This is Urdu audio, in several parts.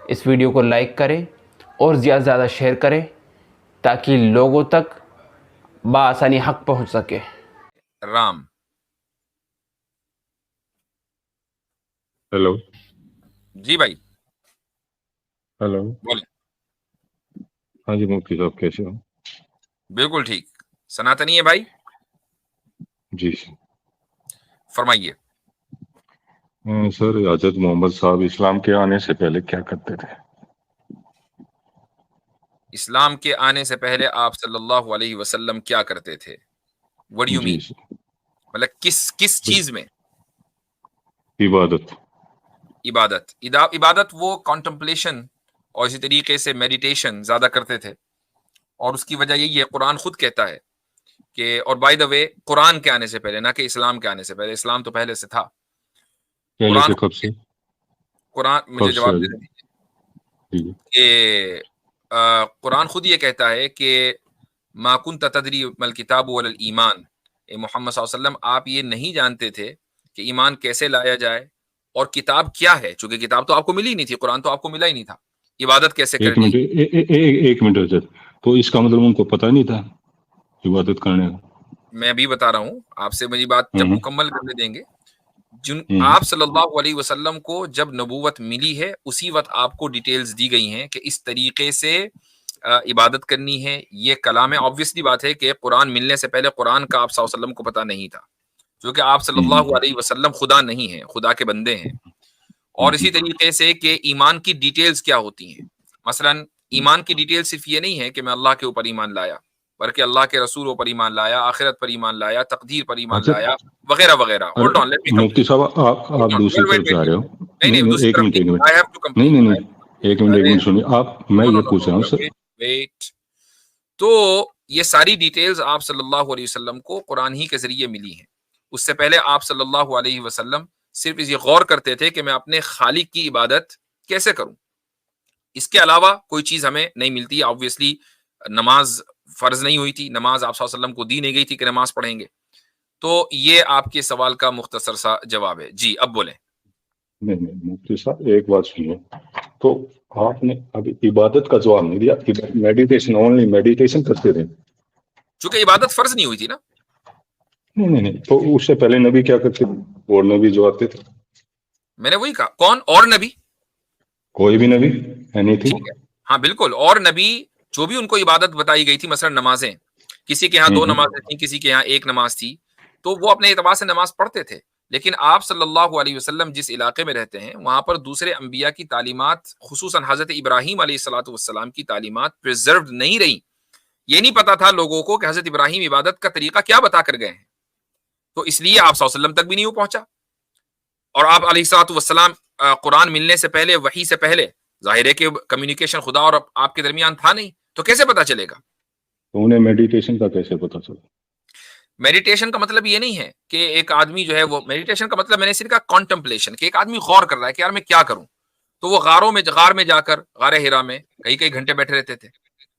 اس ویڈیو کو لائک کریں اور زیادہ سے زیادہ شیئر کریں تاکہ لوگوں تک بآسانی حق پہنچ سکے۔ رام ہیلو جی بھائی ہیلو بولیں۔ ہاں جی مفتی صاحب کیسے ہو؟ بالکل ٹھیک۔ سناتنی ہے بھائی، جی فرمائیے۔ سر، حضرت محمد صاحب اسلام کے آنے سے پہلے کیا کرتے تھے؟ اسلام کے آنے سے پہلے آپ صلی اللہ علیہ وسلم کیا کرتے تھے؟ وٹ یو جی مین؟ مطلب کس چیز میں؟ عبادت۔ عبادت وہ کانٹمپلیشن اور اسی طریقے سے میڈیٹیشن زیادہ کرتے تھے، اور اس کی وجہ یہی ہے، قرآن خود کہتا ہے کہ، اور بائی دا وے قرآن کے آنے سے پہلے، نہ کہ اسلام کے آنے سے پہلے، اسلام تو پہلے سے تھا۔ پہلے سے کب سے؟ قرآن مجھے جواب دے جی کہ قرآن خود یہ کہتا ہے کہ ما کنت تدری ما الکتاب ولا الایمان، اے محمد صلی اللہ علیہ وسلم آپ یہ نہیں جانتے تھے کہ ایمان کیسے لایا جائے اور کتاب کیا ہے، چونکہ کتاب تو آپ کو ملی نہیں تھی، قرآن تو آپ کو ملا ہی نہیں تھا، عبادت کیسے کرنی۔ ایک منٹ حضرت، تو اس کا مطلب ان کو پتہ نہیں تھا عبادت کرنے کا؟ میں ابھی بتا رہا ہوں آپ سے، میری بات جب مکمل کرنے دیں گے۔ آپ صلی اللہ علیہ وسلم کو جب نبوت ملی ہے اسی وقت آپ کو ڈیٹیلز دی گئی ہیں کہ اس طریقے سے عبادت کرنی ہے، یہ کلام ہے۔ آبویسلی بات ہے کہ قرآن ملنے سے پہلے قرآن کا آپ صلی اللہ علیہ وسلم کو پتہ نہیں تھا، کیونکہ آپ صلی اللہ علیہ وسلم خدا نہیں ہیں، خدا کے بندے ہیں۔ اور اسی طریقے سے کہ ایمان کی ڈیٹیلز کیا ہوتی ہیں، مثلا ایمان کی ڈیٹیل صرف یہ نہیں ہے کہ میں اللہ کے اوپر ایمان لایا، بلکہ اللہ کے رسولوں پر ایمان لایا، آخرت پر ایمان لایا، تقدیر پر ایمان لایا، وغیرہ وغیرہ۔ Hold on, let me complete. مفتی صاحب آپ دوسری طرف جا رہے ہو۔ نہیں دوسری ایک طرف minute I have to complete۔ نہیں ایک منٹ سنیے آپ، میں یہ پوچھ رہا ہوں سر۔ ویٹ، تو یہ ساری ڈیٹیلز آپ صلی اللہ علیہ وسلم کو قرآن ہی کے ذریعے ملی ہیں۔ اس سے پہلے آپ صلی اللہ علیہ وسلم صرف یہ غور کرتے تھے کہ میں اپنے خالق کی عبادت کیسے کروں، اس کے علاوہ کوئی چیز ہمیں نہیں ملتی۔ آبویسلی نماز فرض نہیں ہوئی تھی، نماز آپ صلی اللہ علیہ وسلم کو دی نہیں گئی تھی کہ نماز پڑھیں گے۔ تو یہ آپ کے سوال کا مختصر سا جواب ہے۔ جی اب بولیں۔ نہیں مفتی صاحب ایک بات سنیے، تو آپ نے ابھی عبادت کا جواب نہیں دیا، میڈیٹیشن، اونلی میڈیٹیشن کرتے تھے؟ چونکہ عبادت فرض نہیں ہوئی تھی نا۔ نہیں تو اس سے پہلے نبی کیا کرتے تھے؟ اور نبی جو آتے تھے؟ میں نے وہی کہا، کون اور نبی؟ کوئی بھی نبی اینی تھنگ؟ ٹھیک ہے، ہاں بالکل، اور نبی جو بھی ان کو عبادت بتائی گئی تھی، مثلا نمازیں، کسی کے ہاں 2 نمازیں تھیں، کسی کے ہاں 1 نماز تھی، تو وہ اپنے اعتبار سے نماز پڑھتے تھے۔ لیکن آپ صلی اللہ علیہ وسلم جس علاقے میں رہتے ہیں وہاں پر دوسرے انبیاء کی تعلیمات، خصوصاً حضرت ابراہیم علیہ الصلوۃ والسلام کی تعلیمات پریزروڈ نہیں رہی۔ یہ نہیں پتا تھا لوگوں کو کہ حضرت ابراہیم عبادت کا طریقہ کیا بتا کر گئے ہیں، تو اس لیے آپ صلی اللہ علیہ وسلم تک بھی نہیں پہنچا۔ اور آپ علیہ الصلوۃ والسلام قرآن ملنے سے پہلے، وحی سے پہلے، ظاہر ہے کہ کمیونیکیشن خدا اور آپ کے درمیان تھا نہیں، تو کیسے پتا چلے گا؟ تو انہیں میڈیٹیشن کا کیسے پتا چلا؟ میڈیٹیشن کا مطلب یہ نہیں ہے کہ ایک آدمی جو ہے وہ، میڈیٹیشن کا مطلب میں نے صرف کہا کانٹمپلیشن، کہ ایک آدمی غور کر رہا ہے کہ یار میں کیا کروں، تو وہ غار میں جا کر، غار ہرا میں کئی گھنٹے بیٹھے رہتے تھے۔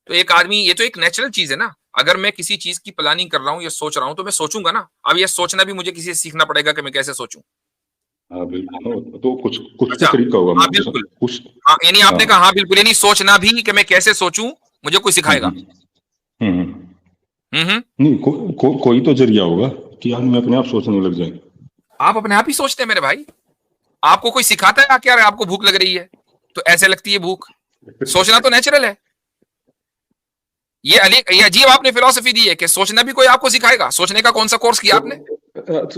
تو ایک آدمی، یہ تو ایک نیچرل چیز ہے نا، اگر میں کسی چیز کی پلاننگ کر رہا ہوں یا سوچ رہا ہوں تو میں سوچوں گا نا۔ اب یہ سوچنا بھی مجھے کسی سے سیکھنا پڑے گا کہ میں کیسے سوچوں۔ ہاں بالکل، تو کچھ تو طریقہ ہوگا۔ ہاں بالکل، ہاں یعنی آپ نے کہا ہاں بالکل، یعنی سوچنا بھی کہ میں کیسے سوچوں مجھے کوئی سکھائے گا۔ نہیں کوئی تو ذریعہ ہوگا کہ آدمی اپنے آپ سوچنے لگ جائے۔ آپ اپنے آپ ہی سوچتے ہیں میرے بھائی، آپ کو کوئی سکھاتا ہے کیا؟ آپ کو بھوک لگ رہی ہے تو ایسے لگتی ہے بھوک، سوچنا تو نیچرل ہے۔ یہ عجیب آپ نے فلسفی دی ہے کہ سوچنا بھی کوئی آپ کو سکھائے گا۔ سوچنے کا کون سا کورس کیا آپ نے؟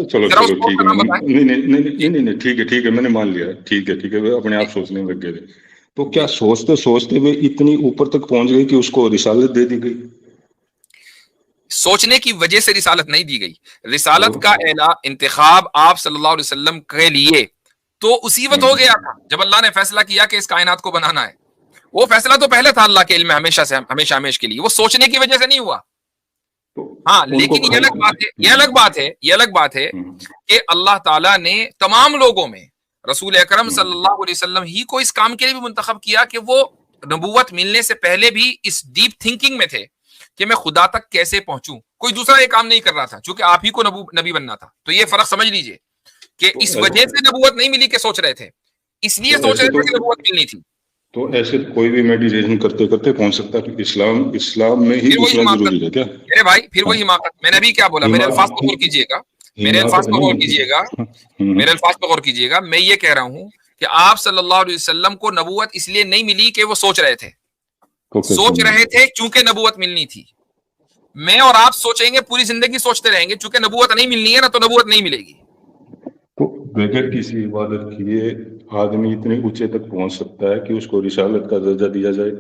چلو ٹھیک ہے، نہیں ٹھیک ہے، میں نے مان لیا، ٹھیک ہے، اپنے آپ سوچنے لگ گئے۔ تو کیا سوچتے ہوئے اتنی اوپر تک پہنچ گئی کہ اس کو رسالت دے دی گئی؟ سوچنے کی وجہ سے رسالت نہیں دی گئی۔ رسالت کا انتخاب آپ صلی اللہ علیہ وسلم کے لیے تو اسی وقت ہو گیا تھا جب اللہ نے فیصلہ کیا کہ اس کائنات کو بنانا ہے۔ وہ فیصلہ تو پہلے تھا اللہ کے علم میں، ہمیشہ کے لیے، وہ سوچنے کی وجہ سے نہیں ہوا۔ ہاں لیکن یہ الگ بات ہے کہ اللہ تعالیٰ نے تمام لوگوں میں رسول اکرم صلی اللہ علیہ وسلم ہی کو اس کام کے لیے بھی منتخب کیا کہ وہ نبوت ملنے سے پہلے بھی اس ڈیپ تھنکنگ میں تھے کہ میں خدا تک کیسے پہنچوں۔ کوئی دوسرا یہ کام نہیں کر رہا تھا، چونکہ آپ ہی کو نبی بننا تھا۔ تو یہ فرق سمجھ لیجئے کہ اس وجہ سے نبوت نہیں ملی کہ سوچ رہے تھے، اس لیے سوچ رہے تھے کہ نبوت ملنی تھی۔ تو ایسے کوئی بھی میڈیٹیشن کرتے کرتے پہنچ سکتا ہے کہ اسلام میں ہی اتنا ضروری ہے کیا؟ میرے بھائی پھر وہی حماقت. میں نے ابھی کیا بولا؟ میرے الفاظ پر غور کیجیے گا, میرے الفاظ پر غور کیجیے گا, میرے الفاظ پر غور کیجیے گا. میں یہ کہہ رہا ہوں کہ آپ صلی اللہ علیہ وسلم کو نبوت اس لیے نہیں ملی کہ وہ سوچ رہے تھے چونکہ نبوت ملنی تھی. میں اور آپ سوچیں گے پوری زندگی سوچتے رہیں گے, چونکہ نبوت نہیں ملنی ہے نا, تو نبوت نہیں ملے گی. تو بغیر کسی عبادت کیے آدمی اتنے اونچے تک پہنچ سکتا ہے کہ اس کو رسالت کا درجہ دیا جائے؟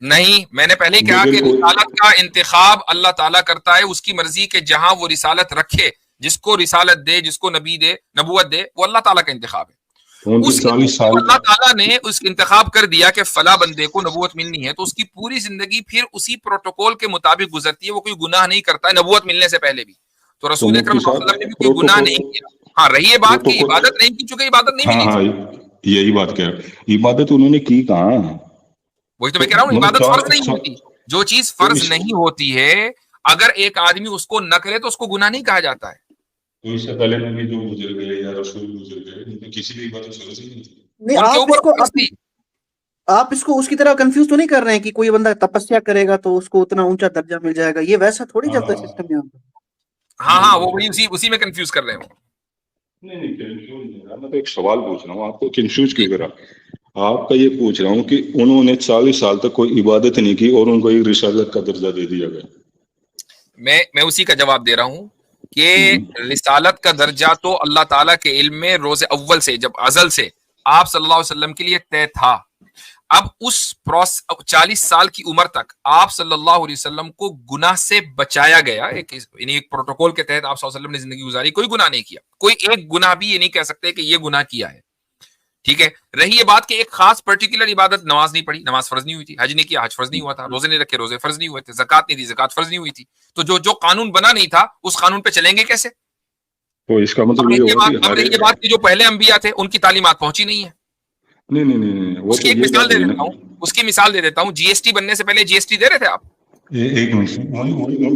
نہیں, میں نے پہلے کہا کہ رسالت کا انتخاب اللہ تعالیٰ کرتا ہے, اس کی مرضی کہ جہاں وہ رسالت رکھے, جس کو رسالت دے, جس کو نبی دے, نبوت دے, وہ اللہ تعالیٰ کا انتخاب ہے. اللہ تعالیٰ نے اس انتخاب کر دیا کہ فلاں بندے کو نبوت ملنی ہے, تو اس کی پوری زندگی پھر اسی پروٹوکول کے مطابق گزرتی ہے. وہ کوئی گناہ نہیں کرتا ہے نبوت ملنے سے پہلے بھی. تو رسول اکرم صلی اللہ علیہ وسلم نے بھی کوئی گناہ نہیں کیا. ہاں, رہی ہے بات کی عبادت نہیں کی, چونکہ عبادت نہیں ملی تھی. یہی بات کہہ رہا, عبادت انہوں نے کی کہاں؟ وہی تو میں کہہ رہا ہوں, عبادت فرض نہیں ہوتی. جو چیز فرض نہیں ہوتی ہے, اگر ایک آدمی اس کو نہ کرے تو اس کو گناہ نہیں کہا جاتا ہے. تو اس سے پہلے نبی جو گزر گئے یا رسول گزر گئے, کسی بھی عبادت فرض نہیں تھی. آپ اس کو اس کی طرح کنفیوز تو نہیں کر رہے ہیں کہ کوئی بندہ تپسیا کرے گا تو اس کو اتنا اونچا درجہ مل جائے گا؟ یہ ویسا تھوڑی چلتا ہے سسٹم یہاں پہ. ہاں, وہ اسی میں کنفیوز کر رہے ہوں. نہیں کنفیوز نہیں رہا, میں تو ایک سوال پوچھ رہا ہوں آپ کو. کنفیوز کیوں کرا؟ آپ کا یہ پوچھ رہا ہوں کہ انہوں نے 40 سال تک کوئی عبادت نہیں کی اور ان کو ایک رسالت کا درجہ دے دیا گیا. میں اسی کا جواب دے رہا ہوں کہ رسالت کا درجہ تو اللہ تعالیٰ کے علم میں روز اول سے, جب ازل سے آپ صلی اللہ علیہ وسلم کے لیے طے تھا. اب اس 40 سال کی عمر تک آپ صلی اللہ علیہ وسلم کو گناہ سے بچایا گیا. ایک پروٹوکول کے تحت آپ صلی اللہ علیہ وسلم نے زندگی گزاری, کوئی گناہ نہیں کیا. کوئی ایک گناہ بھی یہ نہیں کہہ سکتے کہ یہ گناہ کیا ہے. ٹھیک ہے, رہی یہ بات کہ ایک خاص پرٹیکولر عبادت, نماز نہیں پڑھی, نماز فرض نہیں ہوئی تھی. حج نہیں کیا, حج فرض نہیں ہوا تھا. روزے نہیں رکھے, روزے فرض نہیں ہوئے تھے. زکات نہیں دی, زکات فرض نہیں ہوئی تھی. تو جو قانون بنا نہیں تھا, اس قانون پہ چلیں گے کیسے؟ تو اس کا مطلب یہ بات کہ جو پہلے انبیاء تھے ان کی تعلیمات پہنچی نہیں ہے. نہیں, اس کی ایک مثال دے دیتا ہوں, اس کی مثال دے دیتا ہوں. جی ایس ٹی بننے سے پہلے جی ایس ٹی دے رہے تھے آپ؟ ایک منٹ,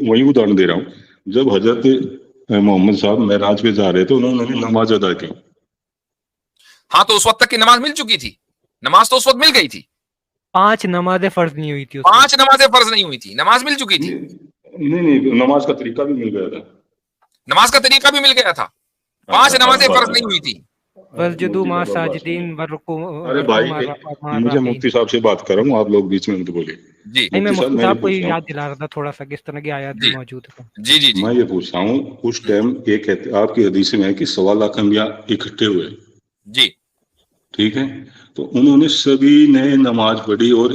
وہی ادہرن دے رہا ہوں. جب حضرت محمد صاحب معراج پہ جا رہے تھے, انہوں نے نماز ادا کی. ہاں, تو اس وقت تک کی نماز مل چکی تھی. نماز تو اس وقت مل گئی تھی. 5 نمازیں فرض نہیں ہوئی تھی. 5 نمازیں فرض نہیں ہوئی تھی, نماز مل چکی تھی. نہیں, نماز کا طریقہ بھی مل گیا تھا. نماز کا طریقہ بھی مل گیا تھا. 5 نمازیں فرض نہیں ہوئی تھی. وسجدوا مع الساجدین ورکوع. ارے بھائی, مجھے مفتی صاحب سے بات کر رہا ہوں, آپ لوگ بیچ میں مت بولیے. جی, میں مفتی صاحب کو یاد دلا رہا تھا تھوڑا سا کس طرح کی آیات موجود ہے. جی, میں یہ پوچھ رہا ہوں, اس ٹائم یہ کہتے آپ کی حدیث میں ہے کہ 1.25 لاکھ انبیاء اکٹھے ہوئے. جی, ٹھیک ہے, تو انہوں نے سبھی نے نماز پڑھی اور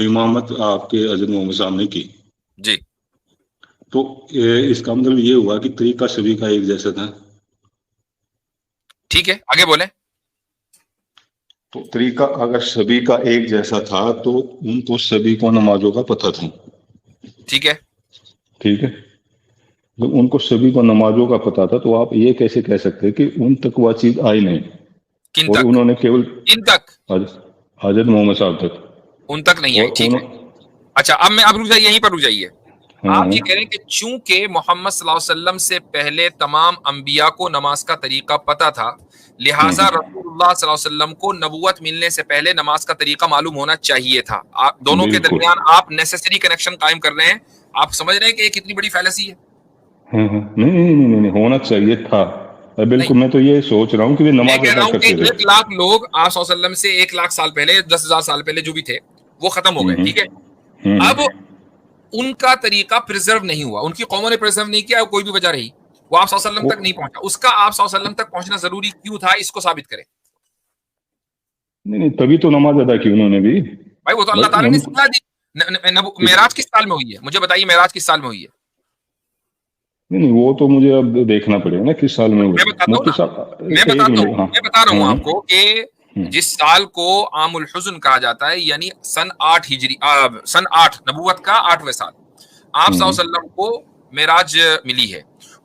امامت آپ کے حضرت محمد صاحب نے کی. جی, تو اس کا مطلب یہ ہوا کہ طریقہ سبھی کا ایک جیسا تھا. ٹھیک ہے, آگے بولیں. تو طریقہ اگر سبھی کا ایک جیسا تھا تو ان کو سبھی کو نمازوں کا پتہ تھا. ٹھیک ہے, جب ان کو سبھی کو نمازوں کا پتہ تھا, تو آپ یہ کیسے کہہ سکتے کہ ان تک وہ چیز آئی نہیں؟ کن اور تک؟ انہوں نے کیول کن تک؟ حضرت محمد صاحب تک. ان تک نہیں آئی. ٹھیک ہے, اچھا, اب میں رک جائیے, یہیں پر رک جائیے. آپ یہ کہہ رہے ہیں کہ چونکہ محمد صلی اللہ علیہ وسلم سے پہلے تمام انبیاء کو نماز کا طریقہ پتہ تھا, لہٰذا رسول اللہ صلی اللہ علیہ وسلم کو نبوت ملنے سے پہلے نماز کا طریقہ معلوم ہونا چاہیے تھا. دونوں کے درمیان آپ نیسیسری کنیکشن قائم کر رہے ہیں. آپ سمجھ رہے ہیں کہ یہ کتنی بڑی فیلسی ہے؟ نہیں, ہونا چاہیے تھا. بالکل, میں تو یہ سوچ رہا ہوں کہ میں کہہ رہا ہوں کہ 1 لاکھ لوگ آپ صلی اللہ علیہ وسلم سے 1 لاکھ سال پہلے, 10,000 سال پہلے جو بھی تھے وہ ختم ہو گئے. ٹھیک ہے, اب ان کا طریقہ پرزرو نہیں ہوا, ان کی قوموں نے پرزرو نہیں کیا, کوئی بھی وجہ رہی, وہ آپ صلی اللہ علیہ وسلم تک نہیں پہنچا. اس کا آپ صلی اللہ علیہ وسلم تک پہنچنا ضروری کیوں تھا, اس کو ثابت کریں. نہیں, تبھی تو نماز ادا کی انہوں نے بھی. بھائی, وہ تو اللہ تعالیٰ نے سکھا دی. معراج کس سال میں ہوئی ہے؟ مجھے بتائیے, معراج کس سال میں ہوئی ہے؟ نہیں, وہ تو مجھے اب دیکھنا پڑے گا نا کس سال میں. میں بتا رہا ہوں آپ کو کہ جس سال کو عام الحزن کہا جاتا ہے, یعنی سن 8 ہجری, سن 8 نبوت کا 8واں سال, آپ صلی اللہ علیہ وسلم کو معراج ملی ہے.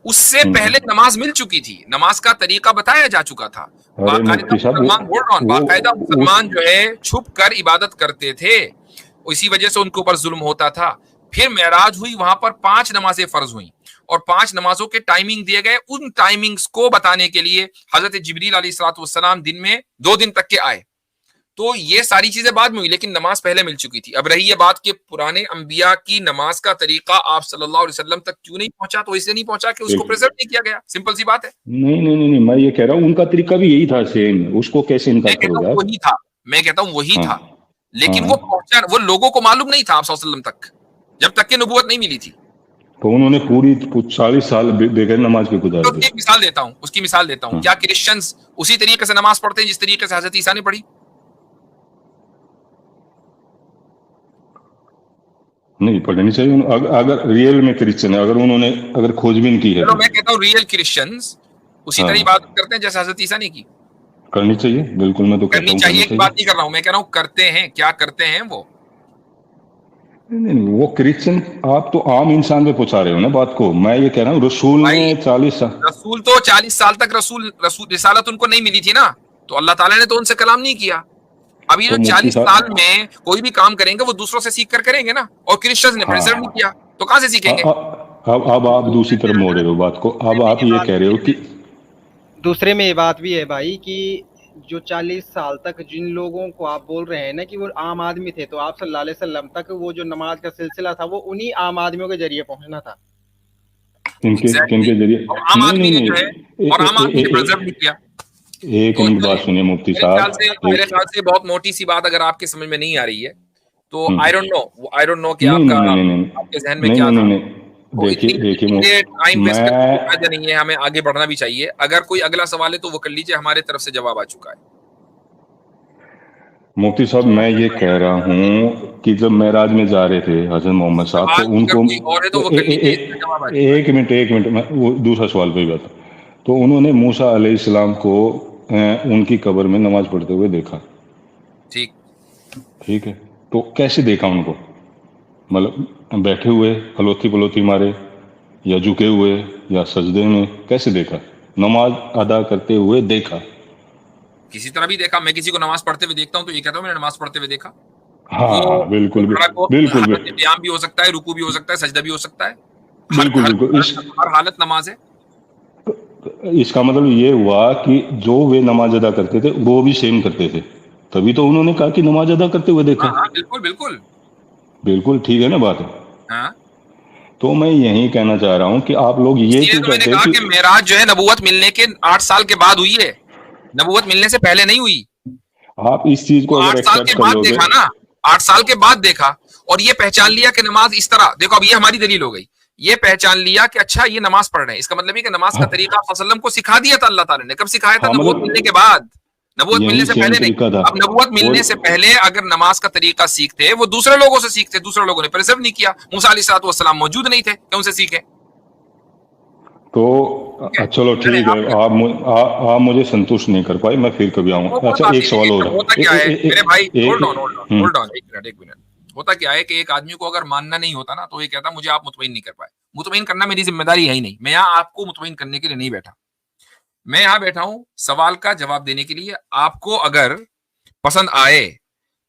اس سے پہلے نماز مل چکی تھی, نماز کا طریقہ بتایا جا چکا تھا. باقاعدہ مسلمان جو ہے چھپ کر عبادت کرتے تھے, اسی وجہ سے ان کے اوپر ظلم ہوتا تھا. پھر معراج ہوئی, وہاں پر 5 نمازیں فرض ہوئیں, اور 5 نمازوں کے ٹائمنگ دیے گئے. ان ٹائمنگز کو بتانے کے لیے حضرت جبریل علیہ الصلوۃ والسلام دن میں 2 دن تک کے آئے. تو یہ ساری چیزیں بعد میں ہوئی، لیکن نماز پہلے مل چکی تھی. اب رہی یہ بات کہ پرانے انبیاء کی نماز کا طریقہ آپ صلی اللہ علیہ وسلم تک کیوں نہیں پہنچا، تو اس لیے نہیں پہنچا کہ اس کو پریزرو نہیں کیا گیا. سمپل سی بات ہے. نہیں میں یہ کہہ رہا ہوں ان کا طریقہ بھی یہی تھا سیم، اس کو کیسے انکار کرو گے آپ؟ وہی تھا، میں کہتا ہوں وہی ہاں تھا، لیکن وہ پہنچا، وہ لوگوں کو معلوم نہیں تھا آپ صلی اللہ علیہ وسلم تک، جب تک کہ نبوت نہیں ملی تھی. تو انہوں نے پوری 40 سال بغیر نماز کے گزار تو دی. ایک مثال دیتا ہوں، اس کی مثال دیتا ہوں. کیا کرسچنز اسی طریقے سے نماز پڑھتے ہیں جس طریقے سے حضرت عیسیٰ نے پڑھی؟ نہیں پڑھنی چاہیے اگر ریئل میں کرسچن ہے، اگر کھوج بین کی ہے. میں کہتا ہوں ریئل کرسچنز اسی طرح عبادت کرتے ہیں جیسے حضرت عیسیٰ نے کی. کرنی چاہیے، بالکل میں تو کہتا کرنی ہوں چاہیے کی بات نہیں کر رہا ہوں، میں کہہ رہا ہوں کرتے ہیں. کیا کرتے ہیں وہ؟ نہیں وہ کرسچن آپ تو عام انسان پہ پہنچا رہے ہو نا بات کو. میں یہ کہہ رہا ہوں رسول نے 40 سال، رسول تو 40 سال تک رسول رسالت ان کو نہیں ملی تھی نا، تو اللہ تعالیٰ نے تو ان سے کلام نہیں کیا. اب یہ جو 40 سال میں کوئی بھی کام کریں گے وہ دوسروں سے سیکھ کر کریں گے نا، اور کرسچنز نے پریزرو نہیں کیا تو کہاں سے سیکھیں گے؟ اب آپ دوسری طرف موڑ رہے ہو بات کو. اب آپ یہ کہہ رہے ہو کہ دوسرے میں یہ بات بھی ہے بھائی کہ جو 40 سال تک جن لوگوں کو آپ بول رہے ہیں نا کہ وہ عام آدمی تھے، تو آپ صلی اللہ علیہ وسلم تک وہ جو نماز کا سلسلہ تھا وہ انہی عام آدمیوں کے ذریعے پہنچنا تھا. کن کے ذریعے؟ عام آدمی نے جو ہے، اور عام آدمی نے پریزرو نہیں کیا. ایک منٹ بات سنیے مفتی صاحب. میرے خیال سے بہت موٹی سی بات اگر آپ کے سمجھ میں نہیں آ رہی ہے تو آئی ڈونٹ نو کہ آپ کے ذہن میں کیا تھا. دیکھیے ٹائم ویسٹ کرنے کی وجہ نہیں ہے، ہمیں آگے بڑھنا بھی چاہیے. اگر کوئی اگلا سوال ہے تو وہ کر لیجیے، ہمارے طرف سے جواب آ چکا ہے. مفتی صاحب میں یہ کہہ رہا ہوں کہ جب معراج میں جا رہے تھے حضرت محمد صاحب تو ان کو ایک منٹ میں وہ دوسرا سوال پہ بات. تو انہوں نے موسیٰ علیہ السلام کو ان کی قبر میں نماز پڑھتے ہوئے دیکھا. ٹھیک ہے، تو کیسے دیکھا ان کو؟ مطلب بیٹھے ہوئے پلوتی مارے، یا جھکے ہوئے، یا سجدے میں؟ کیسے دیکھا؟ نماز ادا کرتے ہوئے دیکھا. کسی طرح بھی دیکھا. میں کسی کو نماز پڑھتے ہوئے دیکھتا ہوں تو یہ کہتا ہوں میں نے نماز پڑھتے ہوئے دیکھا. ہاں بالکل قیام بھی ہو سکتا ہے، رکوع بھی ہو سکتا ہے، سجدہ بھی ہو سکتا ہے. بالکل ہر حالت نماز ہے. اس کا مطلب یہ ہوا کہ جو وہ نماز ادا کرتے تھے وہ بھی سیم کرتے تھے، تبھی تو انہوں نے کہا کہ نماز ادا کرتے ہوئے دیکھا. بالکل ٹھیک ہے نا بات. تو میں یہی کہنا چاہ رہا ہوں کہ آپ لوگ یہ کیوں کہتے ہیں کہ معراج جو ہے نبوت ملنے کے 8 سال کے بعد ہوئی ہے، نبوت ملنے سے پہلے نہیں ہوئی. آپ اس چیز کو اگر 8 سال کے بعد دیکھا نا، 8 سال کے بعد دیکھا اور یہ پہچان لیا کہ نماز اس طرح. دیکھو اب یہ ہماری دلیل ہو گئی. یہ پہچان لیا کہ اچھا یہ نماز پڑھ رہے ہیں، اس کا مطلب یہ کہ نماز کا طریقہ آپ صلی اللہ علیہ وسلم کو سکھا دیا تھا اللہ تعالیٰ نے. کب سکھایا تھا؟ نبوت ملنے کے بعد، نبوت ملنے سے پہلے نہیں. اب نبوت ملنے سے پہلے اگر نماز کا طریقہ سیکھتے وہ دوسرے لوگوں سے سیکھتے. دوسرے لوگوں نے پریزرو نہیں کیا. موسیٰ علیہ السلام موجود نہیں تھے کہ ان سے سیکھیں. تو چلو ٹھیک ہے، آپ مجھے سنتوشٹ نہیں کر پائے، میں پھر کبھی آؤں گا. اچھا ایک سوال اور ہوتا کیا ہے میرے بھائی، ہولڈ آن ایک منٹ. ہوتا کیا ہے کہ ایک آدمی کو اگر ماننا نہیں ہوتا نا تو یہ کہتا مجھے آپ مطمئن نہیں کر پائے. مطمئن کرنا میری ذمہ داری ہے ہی نہیں. میں یہاں آپ کو مطمئن کرنے کے لیے نہیں بیٹھا. میں یہاں بیٹھا ہوں سوال کا جواب دینے کے لیے. آپ کو اگر پسند آئے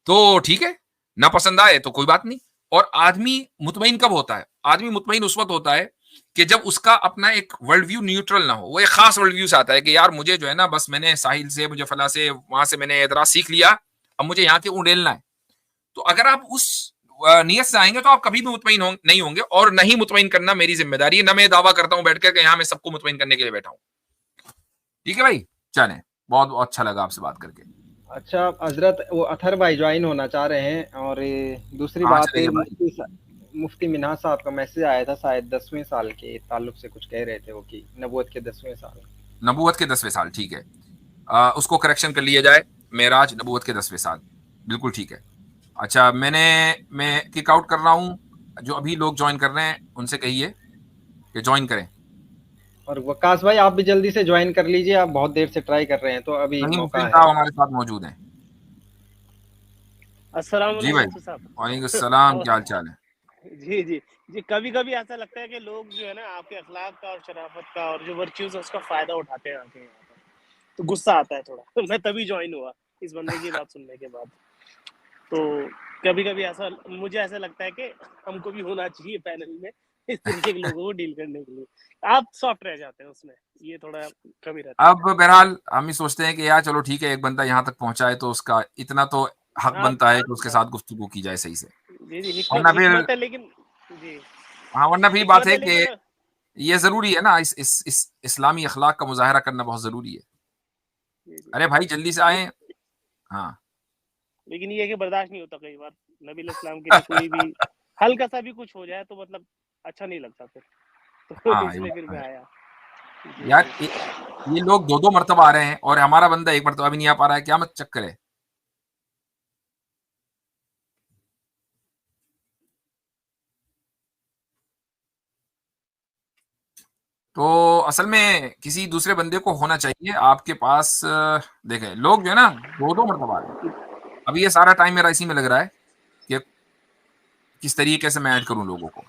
تو ٹھیک ہے، نہ پسند آئے تو کوئی بات نہیں. اور آدمی مطمئن کب ہوتا ہے؟ آدمی مطمئن اس وقت ہوتا ہے کہ جب اس کا اپنا ایک ورلڈ ویو نیوٹرل نہ ہو. وہ ایک خاص ورلڈ ویو سے آتا ہے کہ یار مجھے جو ہے نا بس میں نے ساحل سے، مجھے فلاں سے، وہاں سے میں نے اعتراض سیکھ لیا، اب مجھے یہاں کے اونڈیلنا ہے. تو اگر آپ اس نیت سے آئیں گے تو آپ کبھی بھی مطمئن نہیں ہوں گے، اور نہیں مطمئن کرنا میری ذمہ داری ہے. نہ میں دعویٰ کرتا ہوں بیٹھ کر کہ یہاں میں سب کو مطمئن کرنے کے لیے بیٹھا ہوں. ٹھیک ہے بھائی، چلیں، بہت اچھا لگا آپ سے بات کر کے. اچھا حضرت، وہ اطہر بھائی جوائن ہونا چاہ رہے ہیں. اور دوسری بات مفتی منہا صاحب کا میسج آیا تھا، شاید 10ویں سال کے تعلق سے کچھ کہہ رہے تھے وہ کہ نبوت کے 10ویں سال. نبوت کے 10ویں سال، ٹھیک ہے، اس کو کریکشن کر لیا جائے. معراج نبوت کے 10ویں سال، بالکل ٹھیک ہے. اچھا میں کک آؤٹ کر رہا ہوں. جو ابھی لوگ جوائن کر رہے ہیں ان سے کہیے کہ جوائن کریں. اور وقاص بھائی آپ بھی جلدی سے جوائن کر لیجئے، آپ بہت دیر سے ٹرائی کر رہے ہیں تو ابھی موقع ہے. ہمارے ساتھ موجود ہیں. السلام جی بھائی، وعلیکم السلام، کیا حال چال ہے؟ جی کبھی کبھی ایسا لگتا ہے کہ لوگ جو ہے نا آپ کے اخلاق کا اور شرافت کا اور جو ورچیوز ہے اس کا فائدہ اٹھاتے ہیں آتے ہیں یہاں پر، تو غصہ آتا ہے تھوڑا. میں تبھی جوائن ہوا اس بندے کی بات سننے کے بعد. تو کبھی کبھی ایسا مجھے ایسا لگتا ہے کہ ہم کو بھی ہونا چاہیے پینل میں، اس طریقے کے لوگوں کو ڈیل کرنے کے لیے آپ سافٹ رہ جاتے ہیں اس میں, یہ تھوڑا کمی رہتا ہے. اب بہرحال ہم ہی سوچتے ہیں کہ یار چلو ٹھیک ہے, ایک بندہ یہاں تک پہنچا ہے تو اس کا اتنا تو حق بنتا ہے کہ اس کے ساتھ گفتگو کی جائے صحیح سے. جی ورنہ پھر حکمت ہے, لیکن جی ہاں ورنہ پھر بات ہے حکمت کہ لیکن یہ ضروری ہے نا, اس اسلامی اخلاق کا مظاہرہ کرنا بہت ضروری ہے. ارے بھائی جلدی سے آئیں. ہاں لیکن یہ کہ برداشت نہیں ہوتا کئی بار نبی علیہ السلام کے لیے کوئی بھی ہلکا سا بھی کچھ ہو جائے تو مطلب اچھا نہیں لگتا پھر, تو اس لیے پھر میں آیا. یار یہ لوگ 2 مرتبہ آ رہے ہیں اور ہمارا بندہ 1 مرتبہ بھی نہیں آ پا رہا ہے, کیا مت چکر ہے. تو اصل میں کسی دوسرے بندے کو ہونا چاہیے آپ کے پاس. دیکھیں لوگ جو ہے نا 2 مرتبہ آ رہے ہیں. اب یہ سارا ٹائم میرا اسی میں لگ رہا ہے کہ کس طریقے سے میں ایڈ کروں لوگوں کو.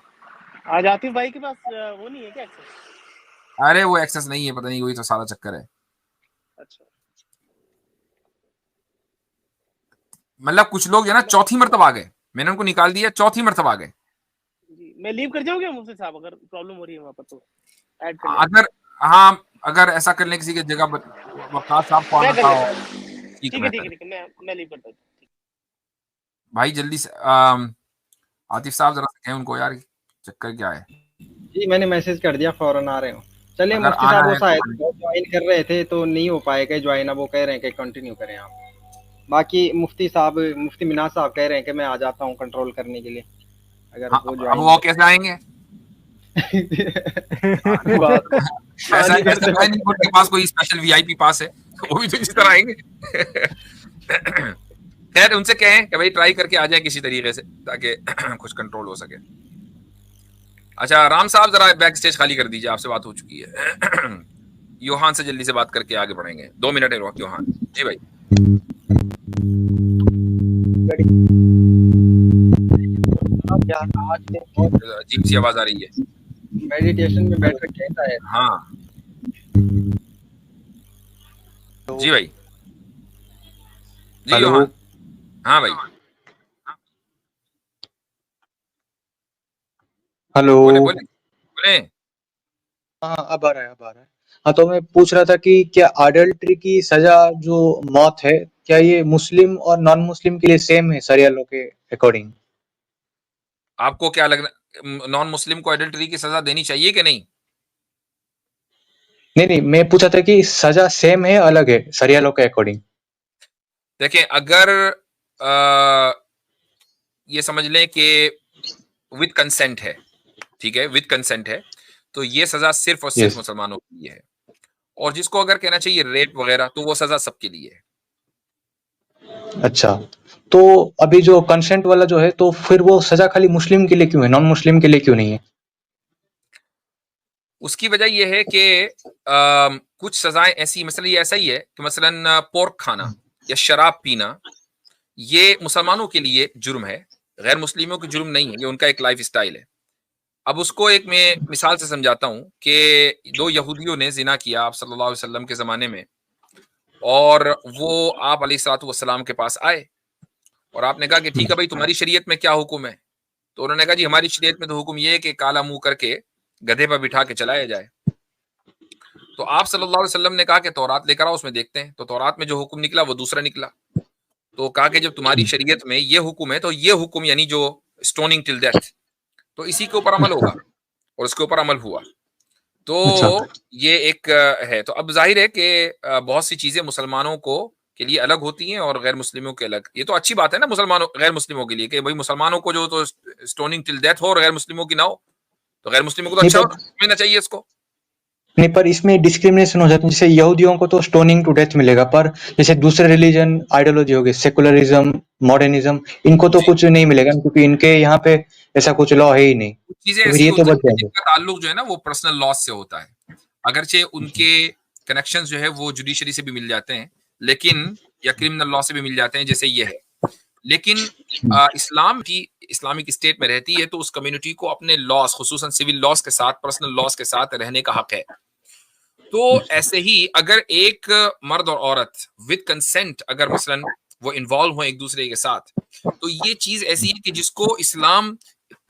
آج عاطف بھائی کے پاس وہ نہیں ہے کیا ایکسس؟ ارے وہ ایکسس نہیں ہے, پتہ نہیں, وہی تو سارا چکر ہے. اچھا مطلب کچھ لوگ جو ہے نا 4تھی مرتبہ آ گئے, میں نے ان کو نکال دیا, 4تھی مرتبہ آ گئے. جی میں لیو کر جاؤں گا مفتی صاحب اگر پرابلم ہو رہی ہے وہاں پر تو ایڈ کر لیں. اگر ہاں اگر ایسا کر لیں کسی کی جگہ وقاص صاحب کو میں آنا کر تھا, لیتا ہوں. ٹھیک ہے ٹھیک ہے بہتر ٹھیک ہے میں لیو کرتا ہوں. بھائی جلدی سے. عاطف صاحب ذرا کہیں ان کو یار چکر کیا ہے. جی میں نے میسج کر دیا, فوراً آ رہے ہوں. چلیے اگر مفتی آنا صاحب وہ ہے شاید تو جوائن کر رہے تھے تو نہیں ہو پائے گا جوائن, اب وہ کہہ رہے ہیں کہ کنٹینیو کریں آپ. باقی مفتی صاحب, مفتی مناز صاحب کہہ رہے ہیں کہ میں آ جاتا ہوں کنٹرول کرنے کے لیے, اگر ہاں, وہ اب جوائن وہ کیسے آئیں گے. ایسا علی گڑھ سے ہے نہیں ان کے پاس کوئی اسپیشل وی آئی پی پاس ہے, وہ بھی تو اسی طرح آئیں گے. خیر ان سے کہیں کہ بھائی ٹرائی کر کے آ جائیں کسی طریقے سے تاکہ کچھ کنٹرول ہو سکے. اچھا رام صاحب ذرا بیک اسٹیج خالی کر دیجیے, آپ سے بات ہو چکی ہے. یوہان سے جلدی سے بات کر کے آگے بڑھیں گے. 2 منٹ ہے یوہان. جی بھائی عجیب سی آواز آ رہی ہے. میڈیٹیشن میں بیٹھ کر کہتا ہے. ہاں جی بھائی. جی یوہان. ہاں بھائی ہلو. بولے بولے بولے. ہاں اب آ رہا ہے. ہاں تو میں پوچھ رہا تھا کہ کیا اڈلٹری کی سزا جو موت ہے, کیا یہ مسلم اور نان مسلم کے لیے سیم ہے شریعہ لاء کے اکارڈنگ؟ آپ کو کیا لگنا نان مسلم کو ایڈلٹری کی سزا دینی چاہیے کہ نہیں؟ نہیں میں پوچھا تھا کہ سزا سیم ہے الگ ہے شریعہ لاء کے اکارڈنگ؟ دیکھیں اگر یہ سمجھ لیں کہ وتھ کنسنٹ ہے, ٹھیک ہے, وتھ کنسنٹ ہے, تو یہ سزا صرف اور صرف مسلمانوں کے لیے ہے. اور جس کو اگر کہنا چاہیے ریپ وغیرہ تو وہ سزا سب کے لیے ہے. اچھا تو ابھی جو کنسنٹ والا جو ہے تو پھر وہ سزا خالی مسلم کے لیے کیوں ہے, نان مسلم کے لیے کیوں نہیں ہے؟ اس کی وجہ یہ ہے کہ کچھ سزائیں ایسی, مثلا یہ ایسا ہی ہے کہ مثلا پورک کھانا یا شراب پینا یہ مسلمانوں کے لیے جرم ہے, غیر مسلموں کے جرم نہیں ہے, یہ ان کا ایک لائف اسٹائل ہے. اب اس کو ایک میں مثال سے سمجھاتا ہوں کہ 2 یہودیوں نے زنا کیا آپ صلی اللہ علیہ وسلم کے زمانے میں, اور وہ آپ علیہ الصلوۃ والسلام کے پاس آئے اور آپ نے کہا کہ ٹھیک ہے بھائی تمہاری شریعت میں کیا حکم ہے؟ تو انہوں نے کہا جی ہماری شریعت میں تو حکم یہ ہے کہ کالا منہ کر کے گدھے پر بٹھا کے چلایا جائے. تو آپ صلی اللہ علیہ وسلم نے کہا کہ تورات لے کر آؤ, اس میں دیکھتے ہیں. تو تورات میں جو حکم نکلا وہ دوسرا نکلا. تو کہا کہ جب تمہاری شریعت میں یہ حکم ہے تو یہ حکم یعنی جو اسٹوننگ ٹل ڈیتھ, تو اسی کے اوپر عمل ہوگا, اور اس کے اوپر عمل ہوا. تو یہ ایک ہے. تو اب ظاہر ہے کہ بہت سی چیزیں مسلمانوں کو کے لیے الگ ہوتی ہیں اور غیر مسلموں کے الگ. یہ تو اچھی بات ہے نا مسلمانوں غیر مسلموں کے لیے کہ بھائی مسلمانوں کو جو تو اسٹوننگ ٹل ڈیتھ ہو اور غیر مسلموں کی نہ ہو, تو غیر مسلموں کو تو اچھا ملنا چاہیے اس کو. نہیں پر اس میں ڈسکریمنیشن ہو جاتی ہے, جیسے یہودیوں کو تو اسٹوننگ ٹو ڈیتھ ملے گا, پر جیسے دوسرے ریلیجن آئیڈیالوجی ہوگی سیکولرزم ماڈرنزم ان کو تو کچھ نہیں ملے گا کیونکہ ان کے یہاں پہ ایسا کچھ لا ہے ہی نہیں. چیزیں تو پھر ایسی یہ تو ہوتی بچ ہیں جائیں جن گے. کا تعلق جو ہے نا وہ پرسنل لاس سے ہوتا ہے, اگرچہ ان کے کنیکشن جو ہے وہ جوڈیشری سے بھی مل جاتے ہیں لیکن یا کرمنل لا سے بھی مل جاتے ہیں جیسے یہ ہے. لیکن اسلام کی اسلامک اسٹیٹ میں رہتی ہے تو اس کمیونٹی کو اپنے لاس خصوصاً سول لاس کے ساتھ پرسنل لاس کے ساتھ رہنے کا حق ہے. تو ایسے ہی اگر ایک مرد اور عورت وتھ کنسنٹ اگر مثلا وہ انوالو ہو ایک دوسرے کے ساتھ, تو یہ چیز ایسی ہے کہ جس کو اسلام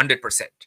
100%.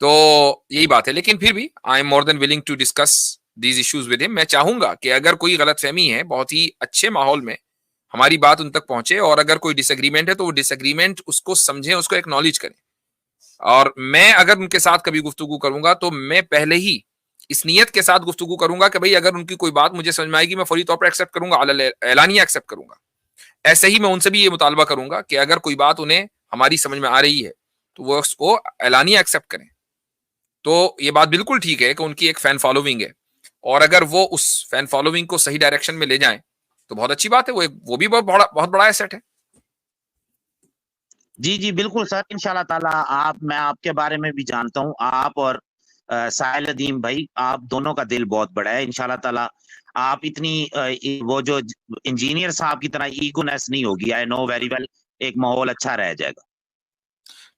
تو یہی بات ہے. لیکن پھر بھی I am more than willing to discuss these issues with him. میں چاہوں گا کہ اگر کوئی غلط فہمی ہے بہت ہی اچھے ماحول میں ہماری بات ان تک پہنچے, اور اگر کوئی ڈس ایگریمنٹ ہے تو وہ ڈس ایگریمنٹ اس کو سمجھیں, اس کو ایکنالج کریں. اور میں اگر ان کے ساتھ کبھی گفتگو کروں گا تو میں پہلے ہی اس نیت کے ساتھ گفتگو کروں گا کہ بھئی اگر ان کی کوئی بات مجھے سمجھ میں آئے گی میں فوری طور پر ایکسیپٹ کروں گا, اعلانیہ ایکسیپٹ کروں گا. ایسے ہی میں ان سے بھی یہ مطالبہ کروں گا کہ اگر کوئی بات انہیں ہماری سمجھ میں آ رہی ہے تو وہ اس کو اعلانیہ ایکسیپٹ کریں. تو یہ بات بالکل ٹھیک ہے کہ ان کی ایک فین فالوونگ ہے, اور اگر وہ اس فین فالوونگ کو صحیح ڈائریکشن میں لے جائیں تو بہت اچھی بات ہے. وہ بھی بہت بڑا ایسٹ ہے. جی جی بالکل سر, انشاءاللہ تعالیٰ میں آپ کے بارے میں بھی جانتا ہوں, آپ اور ساحل ندیم بھائی آپ دونوں کا دل بہت بڑا ہے. انشاءاللہ تعالیٰ آپ اتنی وہ جو انجینئر صاحب کی طرح ایگونیس نہیں ہوگی. آئی نو ویری ویل, ایک ماحول اچھا رہ جائے گا.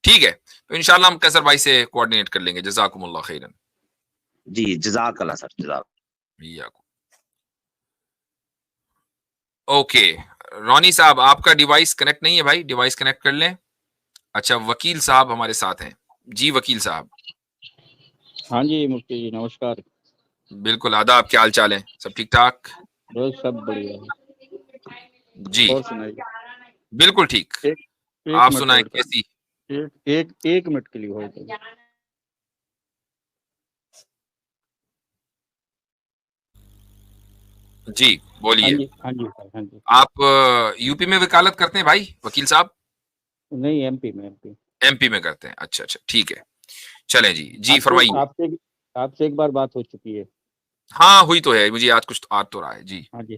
ٹھیک ہے, تو انشاءاللہ ہم قیصر بھائی سے کوآرڈینیٹ کر لیں گے. جزاکم اللہ خیرن. جی جزاک اللہ سر, جزاک. اوکے رونی صاحب آپ کا ڈیوائس کنیکٹ نہیں ہے بھائی, ڈیوائس کنیکٹ کر لیں. اچھا وکیل صاحب ہمارے ساتھ ہیں. جی وکیل صاحب. ہاں جی مفتی جی نمسکار. بالکل آداب, کیا حال چال ہیں؟ سب ٹھیک ٹھاک؟ بس سب بڑھیا ہے. جی اور سنائیے. بالکل ٹھیک. ایک آپ منٹ سنائیں ہولڈ کیسی؟ ایک منٹ کے لیے ہولڈ کریں. جی بولیے. ہاں جی ہاں جی. آپ یو پی میں وکالت کرتے ہیں بھائی وکیل صاحب؟ نہیں ایم پی میں. ایم پی میں کرتے ہیں. اچھا ٹھیک ہے, چلیں جی فرمائیے. آپ سے ایک بار بات ہو چکی ہے. ہاں ہوئی تو ہے, مجھے یاد کچھ آ تو رہا ہے. جی ہاں جی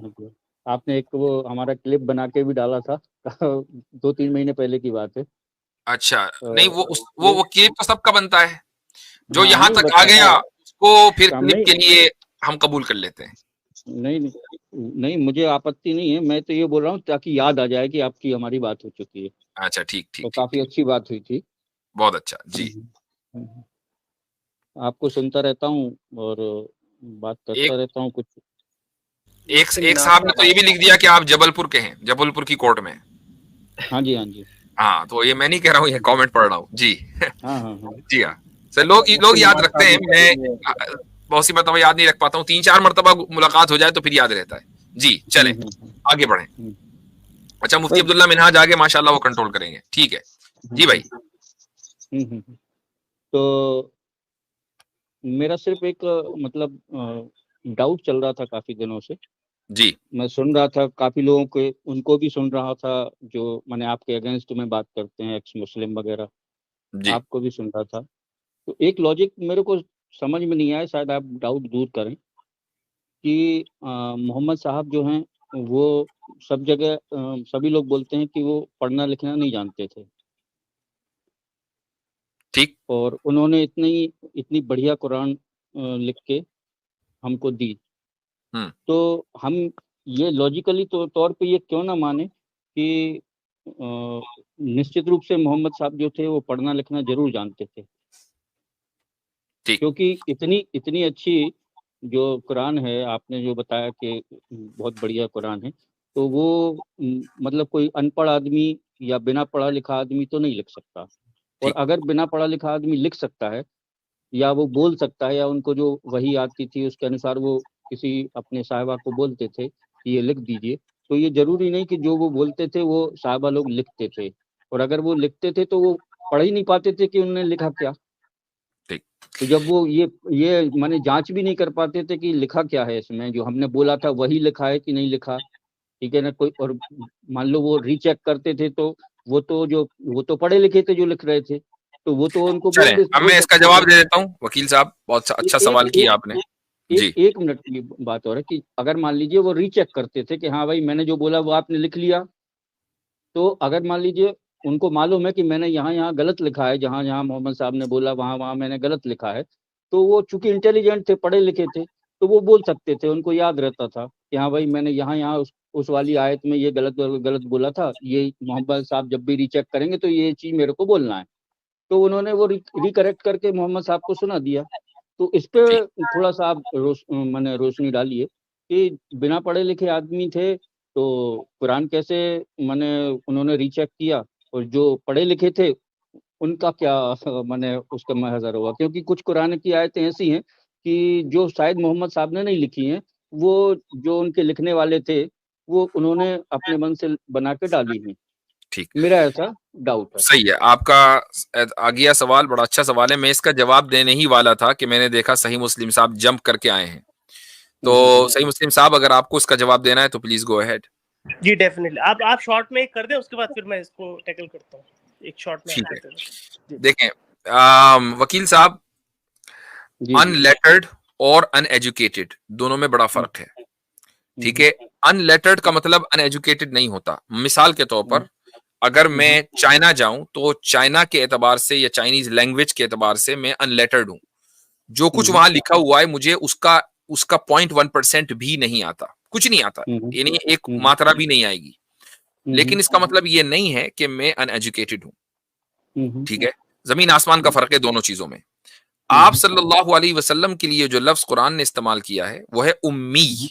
آپ نے ایک وہ ہمارا کلپ بنا کے بھی ڈالا تھا 2-3 مہینے پہلے کی بات ہے. اچھا نہیں وہ کلپ تو سب کا بنتا ہے, جو ہاں یہاں نہیں تک آ گیا اس کو پھر کلپ نہیں کے لیے ہم قبول کر لیتے ہیں. نہیں مجھے آپتی نہیں ہے, میں تو یہ بول رہا ہوں تاکہ یاد آ جائے کہ آپ کی ہماری بات ہو چکی ہے. اچھا ٹھیک تو کافی اچھی بات ہوئی تھی. بہت اچھا. جی آپ کو سنتا رہتا ہوں اور بات کرتا رہتا ہوں. کچھ ایک صاحب نے تو یہ بھی لکھ دیا کہ آپ جبل پور کے ہیں, جبل پور کی کورٹ میں. ہاں جی ہاں تو یہ میں نہیں کہہ رہا ہوں, یہ کامنٹ پڑھ رہا ہوں. جی ہاں جی ہاں سر, لوگ یاد رکھتے ہیں. میں بہت سی مرتبہ یاد نہیں رکھ پاتا ہوں, 3-4 مرتبہ ملاقات ہو جائے تو پھر یاد رہتا ہے. جی چلیں آگے بڑھیں. اچھا مفتی عبداللہ منہاج آگے ماشاءاللہ وہ کنٹرول کریں گے. ٹھیک ہے جی بھائی. تو میرا صرف ایک مطلب ڈاؤٹ چل رہا تھا کافی دنوں سے. جی میں سن رہا تھا کافی لوگوں کے, ان کو بھی سن رہا تھا جو میں نے آپ کے اگینسٹ میں بات کرتے ہیں, ایکس مسلم وغیرہ. جی آپ کو بھی سن رہا تھا. تو ایک لاجک میرے کو سمجھ میں نہیں آیا, شاید آپ ڈاؤٹ دور کریں کہ محمد صاحب جو ہیں وہ سب جگہ سبھی لوگ بولتے ہیں کہ وہ پڑھنا لکھنا نہیں جانتے تھے. ٹھیک. اور انہوں نے اتنی بڑھیا قرآن لکھ کے ہم کو دی. تو ہم یہ لاجیکلی طور پہ یہ کیوں نہ مانے کہ نشچت روپ سے محمد صاحب جو تھے وہ پڑھنا لکھنا ضرور جانتے تھے. کیونکہ اتنی اچھی جو قرآن ہے, آپ نے جو بتایا کہ بہت بڑھیا قرآن ہے, تو وہ مطلب کوئی ان پڑھ آدمی یا بنا پڑھا لکھا آدمی تو نہیں لکھ سکتا. اور اگر بنا پڑھا لکھا آدمی لکھ سکتا ہے یا وہ بول سکتا ہے, یا ان کو جو وحی آتی تھی اس کے انوسار وہ کسی اپنے صاحبہ کو بولتے تھے کہ یہ لکھ دیجئے, تو یہ ضروری نہیں کہ جو وہ بولتے تھے وہ صاحبہ لوگ لکھتے تھے. اور اگر وہ لکھتے تھے تو وہ پڑھ ہی نہیں پاتے تھے کہ انہوں نے لکھا کیا. تو جب وہ یہ مانے جانچ بھی نہیں کر پاتے تھے کہ لکھا کیا ہے اس میں, جو ہم نے بولا تھا وہی لکھا ہے کہ نہیں لکھا, ٹھیک ہے نا. کوئی اور مان لو وہ ری چیک کرتے تھے تو وہ تو پڑھے لکھے تھے جو لکھ رہے تھے, تو وہ تو ان کو چلیں اب میں اس کا جواب دے دیتا ہوں. وکیل صاحب بہت اچھا سوال کیا آپ نے. جی ایک منٹ کی بات ہو رہا ہے کہ اگر مان لیجئے وہ ری چیک کرتے تھے کہ ہاں بھائی میں نے جو بولا وہ آپ نے لکھ لیا, تو اگر مان لیجئے ان کو معلوم ہے کہ میں نے یہاں غلط لکھا ہے, جہاں محمد صاحب نے بولا وہاں میں نے غلط لکھا ہے, تو وہ چونکہ انٹیلیجنٹ تھے, پڑھے لکھے تھے, تو وہ بول سکتے تھے, ان کو یاد رہتا تھا کہ ہاں بھائی میں نے یہاں اس والی آیت میں یہ غلط بولا تھا, یہ محمد صاحب جب بھی ری چیک کریں گے تو یہ چیز میرے کو بولنا ہے. تو انہوں نے وہ ریکریکٹ کر کے محمد صاحب کو سنا دیا. تو اس پہ تھوڑا سا آپ روشنی ڈالیے کہ بنا پڑھے لکھے آدمی تھے تو قرآن کیسے انہوں نے ری چیک کیا, اور جو پڑھے لکھے تھے ان کا کیا مانے اس کا محضر ہوگا؟ کیونکہ کچھ قرآن کی آیتیں ایسی ہیں کہ جو شاید محمد صاحب نے نہیں لکھی ہیں، وہ جو ان کے لکھنے والے تھے وہ انہوں نے اپنے من سے بنا کے ڈالی ہیں. ٹھیک، میرا ایسا ڈاؤٹ ہے. صحیح ہے آپ کا آ گیا سوال، بڑا اچھا سوال ہے. میں اس کا جواب دینے ہی والا تھا کہ میں نے دیکھا صحیح مسلم صاحب جمپ کر کے آئے ہیں. تو صحیح مسلم صاحب اگر آپ کو اس کا جواب دینا ہے تو پلیز گو اہیڈ. جی ڈیفینیٹلی آپ شارٹ میں ایک کر دیں، اس کے بعد پھر میں اس کو ٹیکل کرتا ہوں. ایک شارٹ میں ٹھیک ہے. دیکھیں وکیل صاحب، ان لیٹرڈ اور ان ایجوکیٹڈ دونوں میں بڑا فرق ہے. ٹھیک ہے، ان لیٹرڈ کا مطلب ان ایجوکیٹڈ نہیں ہوتا. مثال کے طور پر اگر میں چائنا جاؤں تو چائنا کے اعتبار سے یا چائنیز لینگویج کے اعتبار سے میں ان لیٹرڈ ہوں. جو کچھ وہاں لکھا ہوا ہے مجھے اس کا 0.1% بھی نہیں آتا، کچھ نہیں آتا، یعنی ایک ماترا بھی نہیں آئے گی. لیکن اس کا مطلب یہ نہیں ہے کہ میں ان ایجوکیٹڈ ہوں. ٹھیک ہے، زمین آسمان کا فرق ہے دونوں چیزوں میں. آپ صلی اللہ علیہ وسلم کے لیے جو لفظ قرآن نے استعمال کیا ہے وہ ہے امی،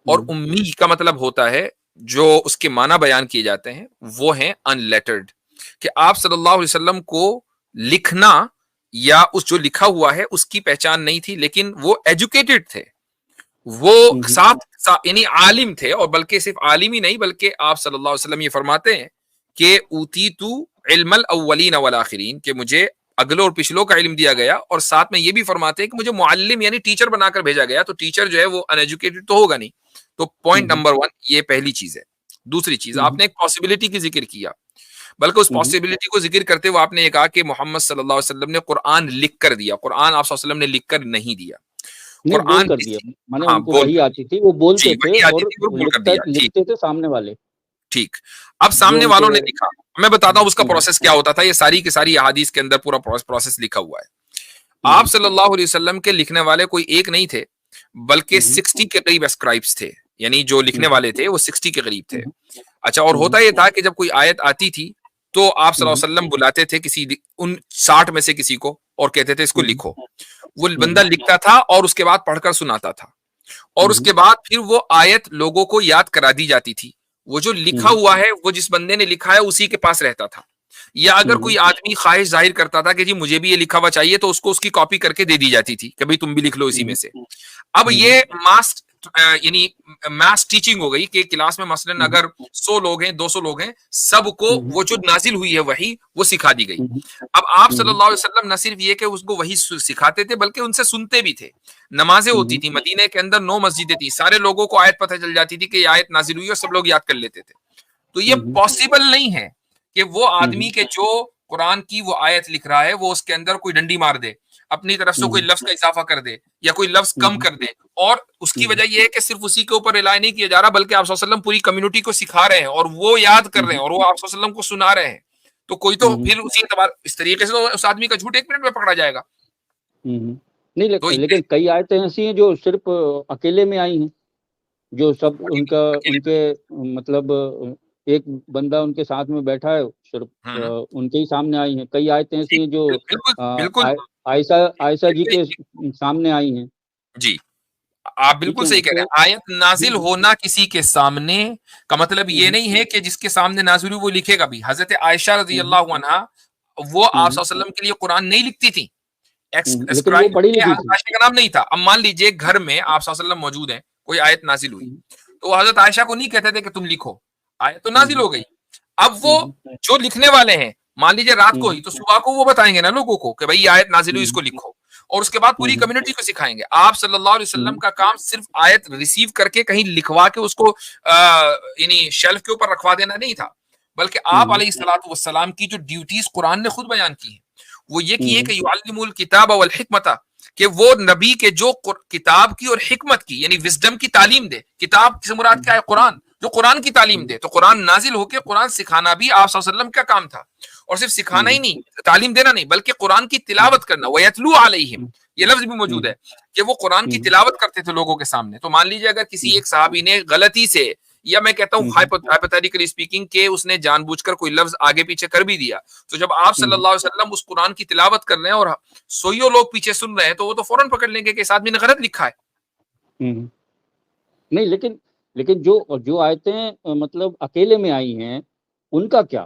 اور امی کا مطلب ہوتا ہے جو اس کے معنی بیان کیے جاتے ہیں وہ ہیں ان لیٹرڈ. کہ آپ صلی اللہ علیہ وسلم کو لکھنا یا اس جو لکھا ہوا ہے اس کی پہچان نہیں تھی، لیکن وہ ایجوکیٹڈ تھے، وہ ساتھ یعنی عالم تھے. اور بلکہ صرف عالم ہی نہیں، بلکہ آپ صلی اللہ علیہ وسلم یہ فرماتے ہیں کہ اوتیتو علم الاولین والآخرین، کہ مجھے اگلوں اور پچھلوں کا علم دیا گیا. اور ساتھ میں یہ بھی فرماتے ہیں کہ مجھے معلم یعنی ٹیچر بنا کر بھیجا گیا. تو ٹیچر جو ہے وہ ان ایجوکیٹڈ تو ہوگا نہیں. تو پوائنٹ نمبر 1 یہ پہلی چیز ہے. دوسری چیز، آپ نے ایک پاسبلٹی کی ذکر کیا، بلکہ اس پاسبلٹی کو ذکر کرتے ہوئے آپ نے یہ کہا کہ محمد صلی اللہ علیہ وسلم نے قرآن لکھ کر دیا. قرآن آپ صلی اللہ علیہ وسلم نے لکھ کر نہیں دیا، قرآن کر دیا. میں نے ان کو وہی آتی تھی، وہ بولتے تھے اور لکھتے تھے سامنے والے. ٹھیک، اب سامنے والوں نے لکھا. میں بتاتا ہوں اس کا پروسیس کیا ہوتا تھا. یہ ساری کی ساری احادیث کے اندر پورا پروسیس لکھا ہوا ہے. آپ صلی اللہ علیہ وسلم کے لکھنے والے کوئی ایک نہیں تھے، بلکہ 60 کے قریب اسکرائبس تھے. یعنی جو لکھنے والے تھے وہ 60 کے قریب تھے. اچھا، اور ہوتا یہ تھا کہ جب کوئی آیت آتی تھی تو آپ صلی اللہ علیہ وسلم بلاتے تھے کسی ان 60 میں سے کسی کو اور کہتے تھے اس کو لکھو. وہ بندہ لکھتا تھا اور اس کے بعد پڑھ کر سناتا تھا، اور اس کے بعد پھر وہ آیت لوگوں کو یاد کرا دی جاتی تھی. وہ جو لکھا ہوا ہے وہ جس بندے نے لکھا ہے اسی کے پاس رہتا تھا. یا اگر کوئی آدمی خواہش ظاہر کرتا تھا کہ جی مجھے بھی یہ لکھا ہوا چاہیے تو اس کو اس کی کاپی کر کے دے دی جاتی تھی کہ بھئی تم بھی لکھ لو اسی میں سے. اب یہ یعنی ماس ٹیچنگ ہو گئی کہ کلاس میں مثلاً اگر 100 لوگ ہیں 200 لوگ ہیں، سب کو وہ جو نازل ہوئی ہے وحی وہ سکھا دی گئی. اب آپ صلی اللہ علیہ وسلم نہ صرف یہ کہ اس کو وحی سکھاتے تھے بلکہ ان سے سنتے بھی تھے. نمازیں ہوتی تھی، مدینے کے اندر 9 مسجدیں تھی، سارے لوگوں کو آیت پتہ چل جاتی تھی کہ یہ آیت نازل ہوئی اور سب لوگ یاد کر لیتے تھے. تو یہ پاسبل نہیں ہے کہ وہ آدمی کے جو قرآن کی وہ آیت لکھ رہا ہے وہ اس کے اندر کوئی ڈنڈی مار دے، اپنی طرف سے کوئی لفظ کا اضافہ کر دے یا کوئی لفظ کم کر دے. اور اس کی وجہ یہ ہے کہ صرف اسی کے اوپر رلائی نہیں کیا جا رہا، بلکہ آپ صلی اللہ علیہ وسلم پوری کمیونٹی کو سکھا رہے ہیں اور وہ یاد کر رہے ہیں اور وہ آپ صلی اللہ علیہ وسلم کو سنا رہے ہیں. تو کوئی تو پھر اسی اعتبار اس طریقے سے تو اس آدمی کا جھوٹ 1 منٹ میں پکڑا جائے گا. نہیں، لیکن کئی آیتیں ایسی ہیں جو صرف اکیلے میں آئی ہیں، جو سب ان کے مطلب ایک بندہ ان کے ساتھ میں بیٹھا ہے، صرف ان کے ہی سامنے آئی ہیں. کئی آیتیں ایسی ہیں جو عائشہ جی کے سامنے آئی ہیں. جی آپ بالکل صحیح کہہ رہے ہیں. آیت نازل ہونا کسی کے سامنے کا مطلب یہ نہیں ہے کہ جس کے سامنے نازل ہوئی وہ لکھے گا بھی. حضرت عائشہ رضی اللہ عنہا وہ آپ صلی اللہ علیہ وسلم کے لیے قرآن نہیں لکھتی تھی، عائشہ کا نام نہیں تھا. اب مان لیجئے گھر میں آپ صلی اللہ علیہ وسلم موجود ہیں، کوئی آیت نازل ہوئی تو حضرت عائشہ کو نہیں کہتے تھے کہ تم لکھو، آیت تو نازل ہو گئی. اب وہ جو لکھنے والے ہیں مان لیجئے رات کو ہی تو صبح کو وہ بتائیں گے نا لوگوں کو کہ بھائی آیت نازل ہوئی اس کو لکھو، اور اس کے بعد پوری کمیونٹی کو سکھائیں گے. آپ صلی اللہ علیہ وسلم کا کام صرف آیت ریسیو کر کے کہیں لکھوا کے اس کو یعنی شیلف کے اوپر رکھوا دینا نہیں تھا، بلکہ آپ علیہ الصلوۃ والسلام کی جو ڈیوٹیز قرآن نے خود بیان کی ہیں وہ یہ کی ہے کہ یعلم الکتاب والحکمت، کہ وہ نبی کے جو کتاب کی اور حکمت کی یعنی وزڈم کی تعلیم دے. کتاب سے مراد کیا ہے؟ قرآن، جو قرآن کی تعلیم دے. تو قرآن نازل ہو کے قرآن سکھانا بھی آپ صلی اللہ علیہ وسلم کا کام تھا، اور صرف سکھانا ہی نہیں، تعلیم دینا نہیں، بلکہ قرآن کی تلاوت کرنا. وَيَتْلُو عَلَيْهِمْ یہ لفظ بھی موجود ہے کہ وہ قرآن کی تلاوت کرتے تھے لوگوں کے سامنے. تو مان لیجیے اگر کسی ایک صحابی نے غلطی سے، یا میں کہتا ہوں ہائپوتھیٹیکلی اسپیکنگ کہ اس نے جان بوجھ کر کوئی لفظ آگے پیچھے کر بھی دیا، تو جب آپ صلی اللہ علیہ وسلم اس قرآن کی تلاوت کر رہے ہیں اور سوئیوں لوگ پیچھے سن رہے ہیں تو وہ تو فوراً پکڑ لیں گے کہ اس آدمی نے غلط لکھا ہے. نہیں، لیکن جو آیتیں مطلب اکیلے میں آئی ہیں ان کا کیا؟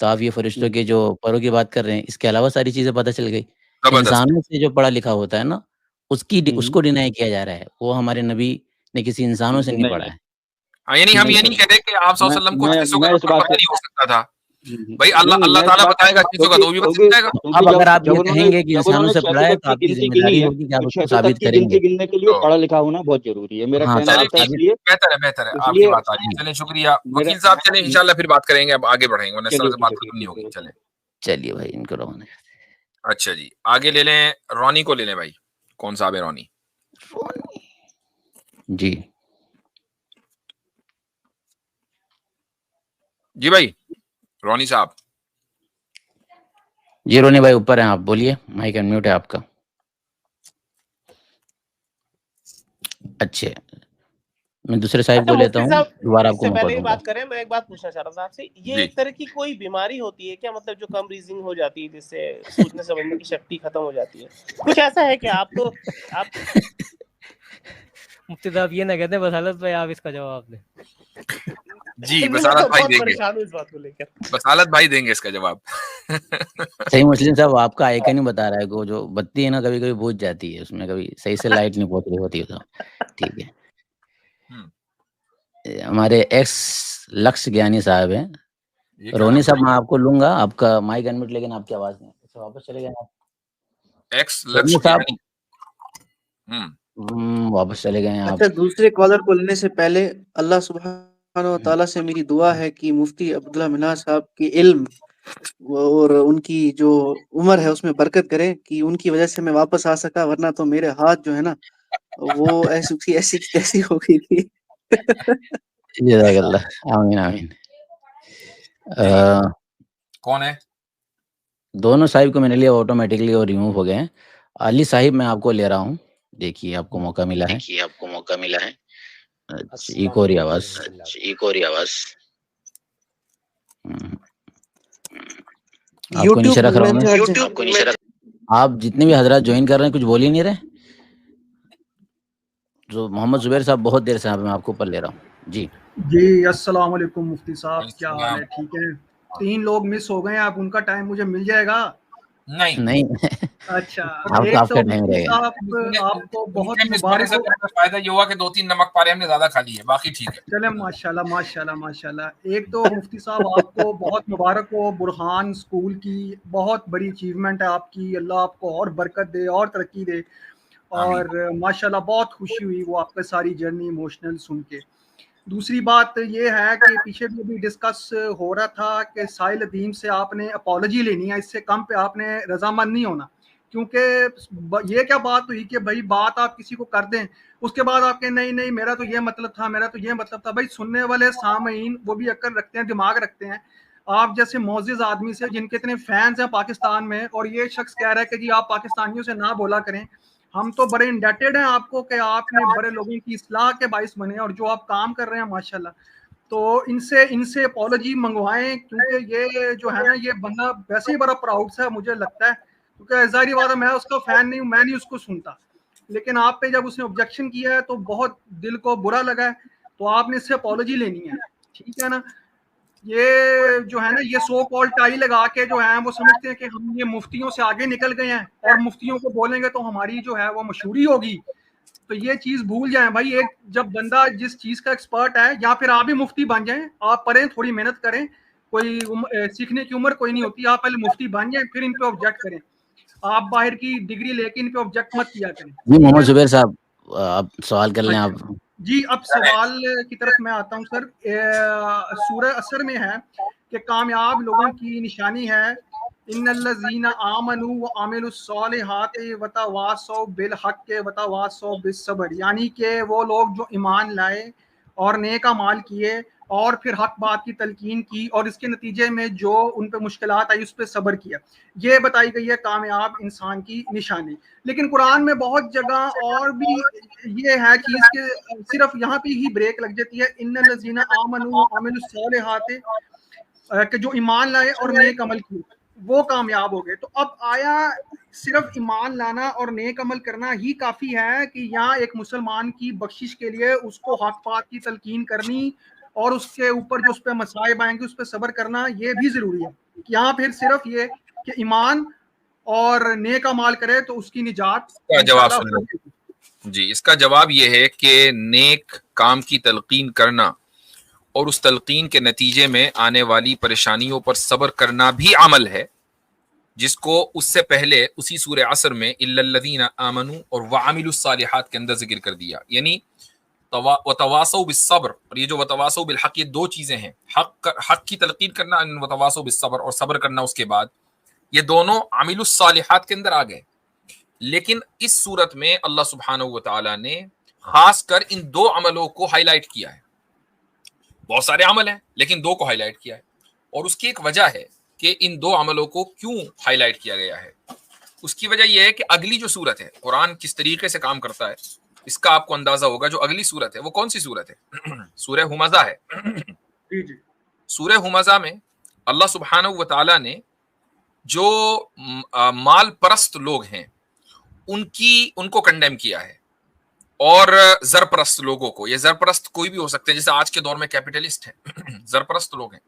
تو آپ یہ فرشتوں کے جو پروں کی بات کر رہے ہیں، اس کے علاوہ ساری چیزیں پتہ چل گئی. انسانوں سے جو پڑھا لکھا ہوتا ہے نا، اس کو ڈینائی کیا جا رہا ہے. وہ ہمارے نبی نے کسی انسانوں سے نہیں پڑھا ہے. یعنی ہم یہ نہیں کہتے کہ آپ صلی اللہ علیہ وسلم کو حدیثوں کا پتہ نہیں ہو سکتا تھا. بھائی اللہ تعالیٰ بتائے گا چیزوں کا تو وہ بھی بتا سکتا ہے. اب اگر آپ یہ کہیں گے کہ انسانوں سے پڑھا ہے تو آپ کی ذمہ داری ہوگی کہ آپ اس کو ثابت کریں گے. گننے کے لیے پڑھا لکھا ہونا بہت ضروری ہے. میرا کہنا ہے بہتر ہے آپ کی بات آ رہی ہے. چلیں شکریہ وکیل صاحب. چلیں انشاءاللہ پھر بات کریں گے. اب آگے بڑھیں گے ورنہ اس طرح سے بات ختم نہیں ہوگی. چلیے بھائی ان کو رونے. اچھا جی آگے لے لیں رونی کو لے لیں. بھائی کون صاحب ہے رونی؟ جی جی بھائی رونی صاحب. جی رونی بھائی اوپر ہیں آپ، بولیے. مائک انمیوٹ ہے آپ کا. اچھا میں دوسرے صاحب کو لیتا ہوں، دوبارہ آپ کو موقع پہلے دوں گا. بات کریں میں ایک بات پوچھنا چاہ رہا تھا آپ سے. یہ ایک طرح کی کوئی بیماری ہوتی ہے کیا، مطلب جو کم ریزنگ ہو جاتی ہے جس سے سوچنے سمجھنے کی شکتی ختم ہو جاتی ہے؟ کچھ ایسا ہے کہ آپ کو مفتی صاحب یہ نہ کہتے ہیں بصالت بھائی آپ اس کا جواب دیں. جی بصالت بھائی دیں گے. بصالت بھائی دیں گے اس کا جواب. صحیح مسلم صاحب آپ کا آئیکن نہیں بتا رہا ہے. وہ جو بتی ہے نا کبھی کبھی بجھ جاتی ہے، اس میں کبھی صحیح سے لائٹ نہیں پہنچ رہی ہوتی. تو ٹھیک ہے. ہمارے ایکس لکش گیانی صاحب ہیں. رونی صاحب میں آپ کو لوں گا، آپ کا مائک انمیوٹ، لیکن آپ کی آواز نہیں. واپس چلے گئے آپ. ایکس لکش گیانی واپس چلے گئے آپ. اچھا دوسرے کالر کو لینے سے پہلے اللہ سبحانہ و تعالیٰ سے میری دعا ہے کہ مفتی عبداللہ منہاج صاحب کے علم اور ان کی جو عمر ہے اس میں برکت کرے کہ ان کی وجہ سے میں واپس آ سکا، ورنہ تو میرے ہاتھ جو ہے نا وہ ایسی کی تیسی ہو گئی تھی. جزاک اللہ. آمین آمین. کون ہے؟ دونوں صاحب کو میں نے لیا آٹومیٹکلی اور ریموو ہو گئے ہیں. علی صاحب میں آپ کو لے رہا ہوں. دیکھیے آپ کو موقع ملا ہے. ایک اور آواز. آپ کو نیچے رکھ رہا ہوں. آپ جتنے بھی حضرات جوائن کر رہے ہیں کچھ بول ہی نہیں رہے. جو محمد زبیر صاحب بہت دیر سے میں آپ کو اوپر لے رہا ہوں. جی السلام علیکم مفتی صاحب، کیا حال ہے؟ ٹھیک ہے. 3 لوگ مس ہو گئے ہیں. اب ان کا ٹائم مجھے مل جائے گا؟ نہیں. اچھا ایک تو مفتی صاحب آپ کو بہت مبارک ہو. فائدہ یہ ہوا کہ 2-3 نمک پارے ہم نے زیادہ کھا لی ہے، باقی ٹھیک ہے. چلے ماشاءاللہ ماشاءاللہ ماشاءاللہ. ایک تو مفتی صاحب آپ کو بہت مبارک ہو. برہان اسکول کی بہت بڑی اچیومنٹ ہے آپ کی. اللہ آپ کو اور برکت دے اور ترقی دے. اور ماشاءاللہ بہت خوشی ہوئی وہ آپ کا ساری جرنی ایموشنل سن کے. دوسری بات یہ ہے کہ پیچھے بھی ڈسکس ہو رہا تھا کہ ساحل ادیم سے آپ نے اپالوجی لینی ہے، اس سے کم پہ آپ نے رضامند نہیں ہونا. کیونکہ یہ کیا بات ہوئی کہ بھائی بات آپ کسی کو کر دیں اس کے بعد آپ کہ نہیں میرا تو یہ مطلب تھا، میرا تو یہ مطلب تھا. بھائی سننے والے سامعین وہ بھی عقل رکھتے ہیں، دماغ رکھتے ہیں. آپ جیسے معزز آدمی سے جن کے اتنے فینس ہیں پاکستان میں، اور یہ شخص کہہ رہا ہے کہ جی آپ پاکستانیوں سے نہ بولا کریں. ہم تو بڑے انڈیٹڈ ہیں آپ کو کہ آپ نے بڑے لوگوں کی اصلاح کے باعث بنے، اور جو آپ کام کر رہے ہیں ماشاءاللہ. تو ان سے اپالوجی منگوائیں، کیونکہ یہ جو ہے نا یہ بندہ ویسے ہی بڑا پراؤڈ سا مجھے لگتا ہے. کیونکہ ظاہری بات ہے میں اس کا فین نہیں ہوں، میں نہیں اس کو سنتا. لیکن آپ پہ جب اس نے آبجیکشن کیا ہے تو بہت دل کو برا لگا ہے. تو آپ نے اس سے اپالوجی لینی ہے، ٹھیک ہے نا. یہ جو ہے نا یہ سو کال ٹائی لگا کے جو ہے وہ سمجھتے ہیں کہ ہم یہ مفتیوں سے آگے نکل گئے ہیں اور مفتیوں کو بولیں گے تو ہماری جو ہے وہ مشہوری ہوگی. تو یہ چیز بھول جائیں بھائی. ایک جب بندہ جس چیز کا ایکسپرٹ ہے، یا پھر آپ بھی مفتی بن جائیں، آپ پڑھیں تھوڑی محنت کریں. کوئی سیکھنے کی عمر کوئی نہیں ہوتی. آپ پہلے مفتی بن جائیں پھر ان پہ آبجیکٹ کریں. آپ باہر کی ڈگری لے کے ان پہ آبجیکٹ مت کیا کریں. جی محمد زبیر صاحب آپ سوال کر لیں. آپ جی اب سوال کی طرف میں آتا ہوں سر. سورہ اثر میں ہے کہ کامیاب لوگوں کی نشانی ہے ان الذین آمنوا وعملوا الصالحات وتواصوا بالحق وتواصوا بالصبر. یعنی کہ وہ لوگ جو ایمان لائے اور نیک اعمال کیے اور پھر حق بات کی تلقین کی، اور اس کے نتیجے میں جو ان پہ مشکلات آئی اس پہ صبر کیا. یہ بتائی گئی ہے کامیاب انسان کی نشانی. لیکن قرآن میں بہت جگہ اور بھی یہ ہے چیز کہ صرف یہاں پہ ہی بریک لگ جاتی ہے. ان الذین آمنوا وعملوا الصالحات کہ جو ایمان لائے اور نیک عمل کیے وہ کامیاب ہو گئے. تو اب آیا صرف ایمان لانا اور نیک عمل کرنا ہی کافی ہے کہ یہاں ایک مسلمان کی بخشش کے لیے اس کو حق بات کی تلقین کرنی اور اس کے اوپر جو اس پہ مصائب آئیں گے اس پہ صبر کرنا یہ بھی ضروری ہے. یہاں پھر صرف یہ کہ ایمان اور نیک اعمال کرے تو اس کی نجات کا جواب سنیں. جی اس کا جواب یہ ہے کہ نیک کام کی تلقین کرنا اور اس تلقین کے نتیجے میں آنے والی پریشانیوں پر صبر کرنا بھی عمل ہے، جس کو اس سے پہلے اسی سورہ عصر میں الا الذین آمنوا اور وعملوا الصالحات کے اندر ذکر کر دیا. یعنی وتواصوا بالصبر، اور یہ جو وتواصوا بالحق، یہ دو چیزیں ہیں، حق کی تلقین کرنا، وتواصوا بالصبر، اور صبر کرنا اس کے بعد، یہ دونوں عملوا الصالحات کے اندر آ گئے. لیکن اس صورت میں اللہ سبحانہ و تعالی نے خاص کر ان دو عملوں کو ہائی لائٹ کیا ہے. بہت سارے عمل ہیں لیکن دو کو ہائی لائٹ کیا ہے، اور اس کی ایک وجہ ہے کہ ان دو عملوں کو کیوں ہائی لائٹ کیا گیا ہے. اس کی وجہ یہ ہے کہ اگلی جو صورت ہے، قرآن کس طریقے سے کام کرتا ہے اس کا آپ کو اندازہ ہوگا. جو اگلی صورت ہے وہ کون سی صورت ہے؟ سورہ ہمزہ ہے. سورہ ہمزہ میں اللہ سبحانہ و تعالی نے جو مال پرست لوگ ہیں ان کو کنڈیم کیا ہے، اور زرپرست لوگوں کو، یہ زرپرست کوئی بھی ہو سکتے ہیں، جیسے آج کے دور میں کیپٹلسٹ ہیں، زرپرست لوگ ہیں.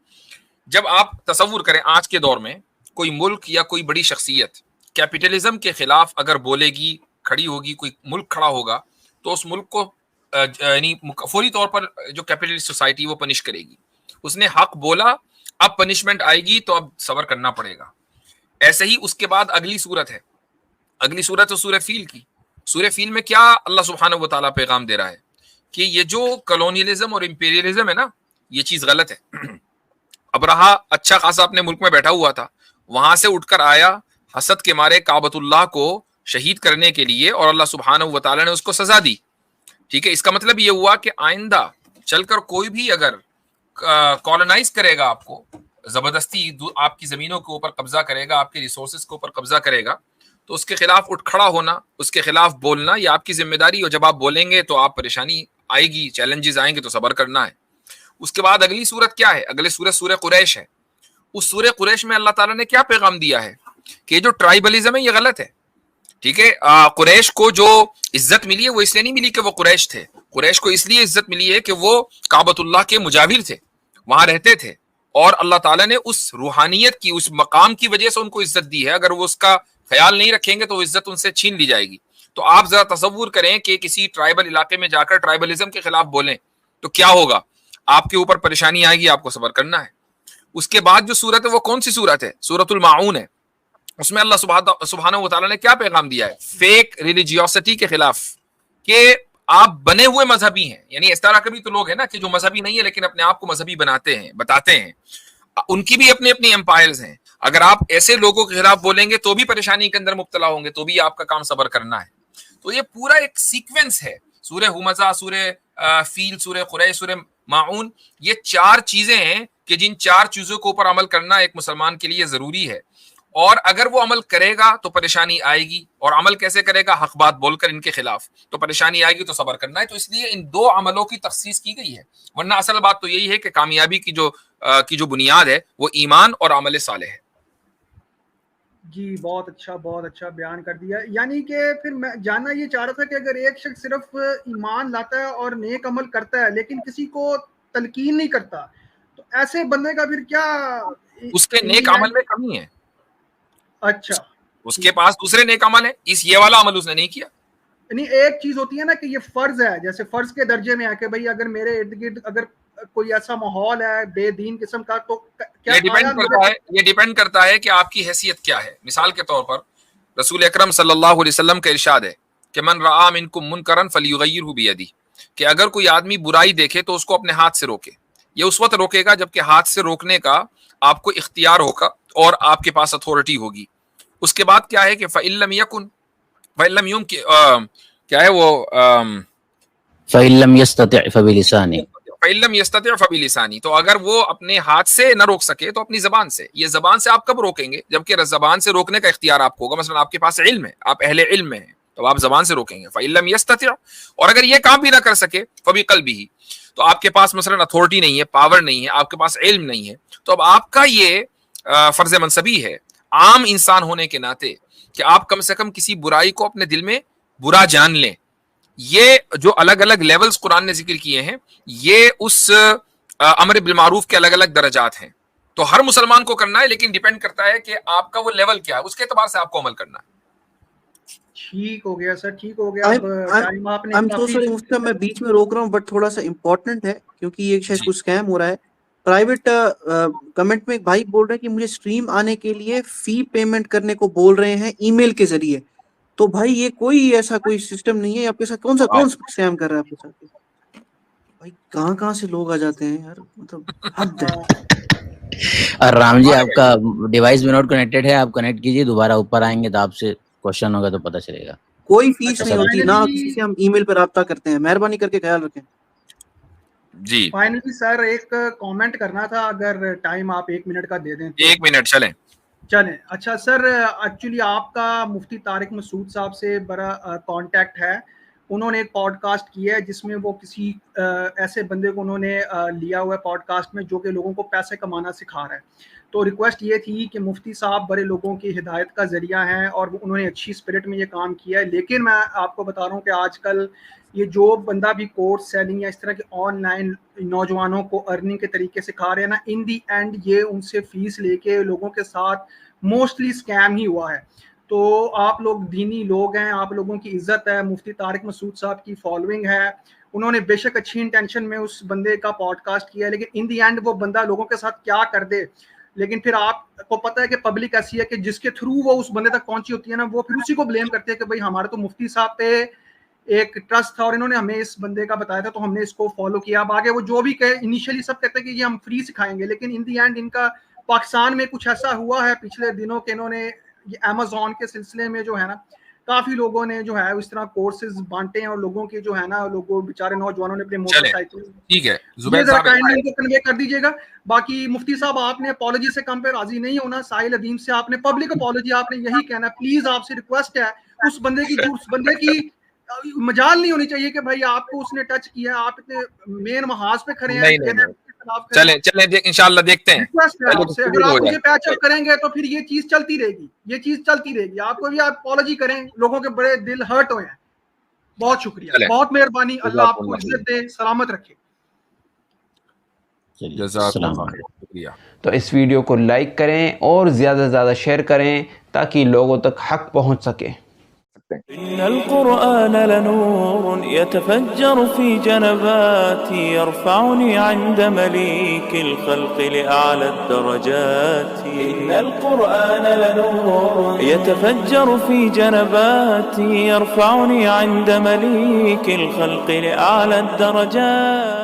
جب آپ تصور کریں آج کے دور میں کوئی ملک یا کوئی بڑی شخصیت کیپٹلزم کے خلاف اگر بولے گی، کھڑی ہوگی، کوئی ملک کھڑا ہوگا، تو اس ملک کو یعنی فوری طور پر جو کیپٹلسٹ سوسائٹی وہ پنش کرے گی. اس نے حق بولا، اب پنشمنٹ آئے گی تو اب صبر کرنا پڑے گا. ایسے ہی اس کے بعد اگلی صورت ہے، اگلی صورت ہے سورہ فیل کی. سورہ فیل میں کیا اللہ سبحانہ و تعالیٰ پیغام دے رہا ہے کہ یہ جو کلونیلزم اور امپیریلزم ہے نا، یہ چیز غلط ہے. ابرہا اچھا خاصا اپنے ملک میں بیٹھا ہوا تھا، وہاں سے اٹھ کر آیا حسد کے مارے کعبۃ اللہ کو شہید کرنے کے لیے، اور اللہ سبحانہ و تعالیٰ نے اس کو سزا دی. ٹھیک ہے، اس کا مطلب یہ ہوا کہ آئندہ چل کر کوئی بھی اگر کالونائز کرے گا، آپ کو زبردستی آپ کی زمینوں کے اوپر قبضہ کرے گا، آپ کے ریسورسز کے اوپر قبضہ کرے گا، تو اس کے خلاف اٹھ کھڑا ہونا، اس کے خلاف بولنا، یہ آپ کی ذمہ داری. اور جب آپ بولیں گے تو آپ پریشانی آئے گی، چیلنجز آئیں گے، تو صبر کرنا ہے. اس کے بعد اگلی صورت کیا ہے؟ اگلی صورت سورہ قریش ہے. اس سورہ قریش میں اللہ تعالیٰ نے کیا پیغام دیا ہے کہ جو ٹرائبلزم ہے یہ غلط ہے. ٹھیک ہے، قریش کو جو عزت ملی ہے وہ اس لیے نہیں ملی کہ وہ قریش تھے، قریش کو اس لیے عزت ملی ہے کہ وہ کعبۃ اللہ کے مجاور تھے، وہاں رہتے تھے، اور اللہ تعالیٰ نے اس روحانیت کی، اس مقام کی وجہ سے ان کو عزت دی ہے. اگر وہ اس کا خیال نہیں رکھیں گے تو وہ عزت ان سے چھین لی جائے گی. تو آپ ذرا تصور کریں کہ کسی ٹرائبل علاقے میں جا کر ٹرائبلزم کے خلاف بولیں تو کیا ہوگا، آپ کے اوپر پریشانی آئے گی، آپ کو صبر کرنا ہے. اس کے بعد جو صورت ہے وہ کون سی صورت ہے؟ سورۃ الماعون ہے. اس میں اللہ سبحانہ و تعالیٰ نے کیا پیغام دیا ہے؟ فیک ریلیجیوسٹی کے خلاف، کہ آپ بنے ہوئے مذہبی ہیں. یعنی اس طرح کے بھی تو لوگ ہیں نا کہ جو مذہبی نہیں ہے لیکن اپنے آپ کو مذہبی بناتے ہیں، بتاتے ہیں. ان کی بھی اپنی اپنی ایمپائرز ہیں. اگر آپ ایسے لوگوں کے خلاف بولیں گے تو بھی پریشانی کے اندر مبتلا ہوں گے، تو بھی آپ کا کام صبر کرنا ہے. تو یہ پورا ایک سیکوینس ہے. سورہ ہمزہ، سورہ فیل، سورہ قریش، سورہ ماعون، یہ چار چیزیں ہیں کہ جن چار چیزوں کے اوپر عمل کرنا ایک مسلمان کے لیے ضروری ہے. اور اگر وہ عمل کرے گا تو پریشانی آئے گی. اور عمل کیسے کرے گا؟ حق بات بول کر ان کے خلاف. تو پریشانی آئے گی تو صبر کرنا ہے. تو اس لیے ان دو عملوں کی تخصیص کی گئی ہے، ورنہ اصل بات تو یہی ہے کہ کامیابی کی جو بنیاد ہے وہ ایمان اور عمل صالح ہے. جی بہت اچھا بیان کر دیا. یعنی کہ پھر میں جاننا یہ چاہ رہا تھا کہ اگر ایک شخص صرف ایمان لاتا ہے اور نیک عمل کرتا ہے لیکن کسی کو تلقین نہیں کرتا، تو ایسے بندے کا پھر کیا؟ اس کے نیک عمل میں کمی ہے. اچھا، اس کے پاس دوسرے نیک عمل ہے، یہ والا عمل اس نے نہیں کیا. یعنی ایک چیز ہوتی ہے نا کہ یہ فرض ہے، جیسے فرض کے درجے میں ہے کہ بھئی اگر میرے ارد گرد اگر کوئی ایسا ماحول ہے بے دین قسم کا، تو کیا یہ ڈیپینڈ کرتا ہے کہ آپ کی حیثیت کیا ہے. مثال کے طور پر رسول اکرم صلی اللہ علیہ وسلم کا ارشاد ہے کہ من رآ منکم منکرا فلیغیرہ بیدہ، کہ اگر کوئی آدمی برائی دیکھے تو اس کو اپنے ہاتھ سے روکے. یہ اس وقت روکے گا جبکہ ہاتھ سے روکنے کا آپ کو اختیار ہوگا اور آپ کے پاس اتھارٹی ہوگی. اس کے بعد کیا ہے کہ فإن لم يكن فإن لم يمكن کیا ہے وہ فإن لم يستطع فبلسانه فإن لم يستطع فبلسانه، تو اگر وہ اپنے ہاتھ سے نہ روک سکے تو اپنی زبان سے. یہ زبان سے آپ کب روکیں گے؟ جبکہ زبان سے روکنے کا اختیار آپ کو ہوگا. مثلا آپ کے پاس علم ہے، آپ اہل علم میں ہیں، تو آپ زبان سے روکیں گے. فإن لم يستطع، اور اگر یہ کام بھی نہ کر سکے فبقلبه، تو آپ کے پاس مثلا اتھارٹی نہیں ہے، پاور نہیں ہے، آپ کے پاس علم نہیں ہے، تو اب آپ کا یہ فرض منصبی ہے عام انسان ہونے کے ناطے کہ آپ کم سے کم کسی برائی کو اپنے دل میں برا جان لیں. یہ جو الگ الگ لیولز قرآن نے ذکر کیے ہیں، یہ اس امر بالمعروف کے الگ الگ درجات ہیں، تو ہر مسلمان کو کرنا ہے، لیکن ڈیپینڈ کرتا ہے کہ آپ کا وہ لیول کیا ہے، اس کے اعتبار سے آپ کو عمل کرنا ہے۔ ٹھیک ہو گیا سر، ٹھیک ہو گیا۔ اب ٹائم آپ نے مفتی صاحب میں بیچ میں روک رہا ہوں، بٹ تھوڑا سا امپورٹنٹ ہے کیونکہ یہ شاید کچھ اسکیم ہو رہا ہے۔ پرائیویٹ کمنٹ میں ایک بھائی بول رہے ہیں کہ مجھے اسٹریم آنے کے لیے فی پیمنٹ کرنے کو بول رہے ہیں ای میل کے ذریعے، تو بھائی یہ کوئی ایسا کوئی سسٹم نہیں ہے آپ کے ساتھ؟ کون اسکیم کر رہا ہے آپ کے ساتھ؟ بھائی کہاں سے لوگ آ جاتے ہیں یار، مطلب حد ہے۔ اور رام جی آپ کا ڈیوائس میں نوٹ کنیکٹڈ ہے، آپ کنیکٹ کیجیے، دوبارہ اوپر آئیں گے تو آپ سے کوشچن ہوگا تو پتہ چلے گا۔ کوئی فیس نہیں ہوتی، نہ کسی سے ہم ای میل پہ رابطہ کرتے ہیں، مہربانی کر کے خیال رکھیں۔ جی فائنلی سر ایک کامنٹ کرنا تھا، اگر ٹائم آپ 1 منٹ کا دے دیں۔ 1 منٹ چلیں۔ اچھا سر، ایکچولی آپ کا مفتی طارق مسعود صاحب سے بڑا کانٹیکٹ ہے، انہوں نے ایک پوڈ کاسٹ کی ہے جس میں وہ کسی ایسے بندے کو انہوں نے لیا ہوا ہے پوڈ کاسٹ میں جو کہ لوگوں کو پیسے کمانا سکھا رہا ہے۔ تو ریکویسٹ یہ تھی کہ مفتی صاحب بڑے لوگوں کی ہدایت کا ذریعہ ہیں اور انہوں نے اچھی اسپرٹ میں یہ کام کیا ہے، لیکن میں آپ کو بتا رہا ہوں کہ آج کل یہ جو بندہ بھی کورس سیلنگ یا اس طرح کے آن لائن نوجوانوں کو ارننگ کے طریقے سکھا رہے ہیں نا، ان دی اینڈ یہ ان سے فیس لے کے لوگوں کے ساتھ موسٹلی اسکیم ہی ہوا ہے۔ تو آپ لوگ دینی لوگ ہیں، آپ لوگوں کی عزت ہے، مفتی طارق مسعود صاحب کی فالوئنگ ہے، انہوں نے بے شک اچھی انٹینشن میں اس بندے کا پوڈ کاسٹ کیا ہے، لیکن ان دی اینڈ وہ بندہ لوگوں کے ساتھ کیا کر دے، لیکن پھر آپ کو پتہ ہے کہ پبلک ایسی ہے کہ جس کے تھرو وہ اس بندے تک پہنچی ہوتی ہے نا، وہ پھر اسی کو بلیم کرتے ہیں کہ بھائی ہمارے تو مفتی صاحب پہ ایک ٹرسٹ تھا اور انہوں نے ہمیں اس بندے کا بتایا تھا تو ہم نے اس کو فالو کیا۔ اب آگے وہ جو بھی کہے، انیشیلی سب کہتے ہیں کہ یہ ہم فری سکھائیں گے، لیکن ان دی اینڈ ان کا پاکستان میں کچھ ایسا ہوا ہے پچھلے دنوں کہ انہوں نے یہ امیزون کے سلسلے میں جو ہے نا کافی لوگوں نے جو ہے اس طرح کورسز بانٹے ہیں اور لوگوں کے جو ہے نا لوگوں بیچارے نوجوانوں نے اپنے موٹر سائیکل ٹھیک ہے زبیر صاحب کو کنوے کر دیجیے گا۔ باقی مفتی صاحب آپ نے اپالوجی سے کم پہ راضی نہیں ہونا، ساحل ادیم سے آپ نے پبلک اپالوجی آپ نے یہی کہنا، پلیز آپ سے ریکویسٹ ہے، اس بندے کی مجال نہیں ہونی چاہیے کہ بھائی آپ کو اس نے ٹچ کیا، آپ اتنے مین محاذ پہ کھڑے ہیں۔ چلیں انشاءاللہ دیکھتے ہیں، اگر آپ مجھے پیچ اپ کریں گے تو پھر یہ چیز چلتی رہے گی، آپ کو بھی آپ اپالوجی کریں، لوگوں کے بڑے دل ہرٹ ہوئے ہیں۔ بہت شکریہ، بہت مہربانی، اللہ آپ کو عزت دے، سلامت رکھے۔ تو اس ویڈیو کو لائک کریں اور زیادہ سے زیادہ شیئر کریں تاکہ لوگوں تک حق پہنچ سکے۔ إن القرآن لنور يتفجر في جنباتي يرفعني عند مليك الخلق لأعلى الدرجات. إن القرآن لنور يتفجر في جنباتي يرفعني عند مليك الخلق لأعلى الدرجات.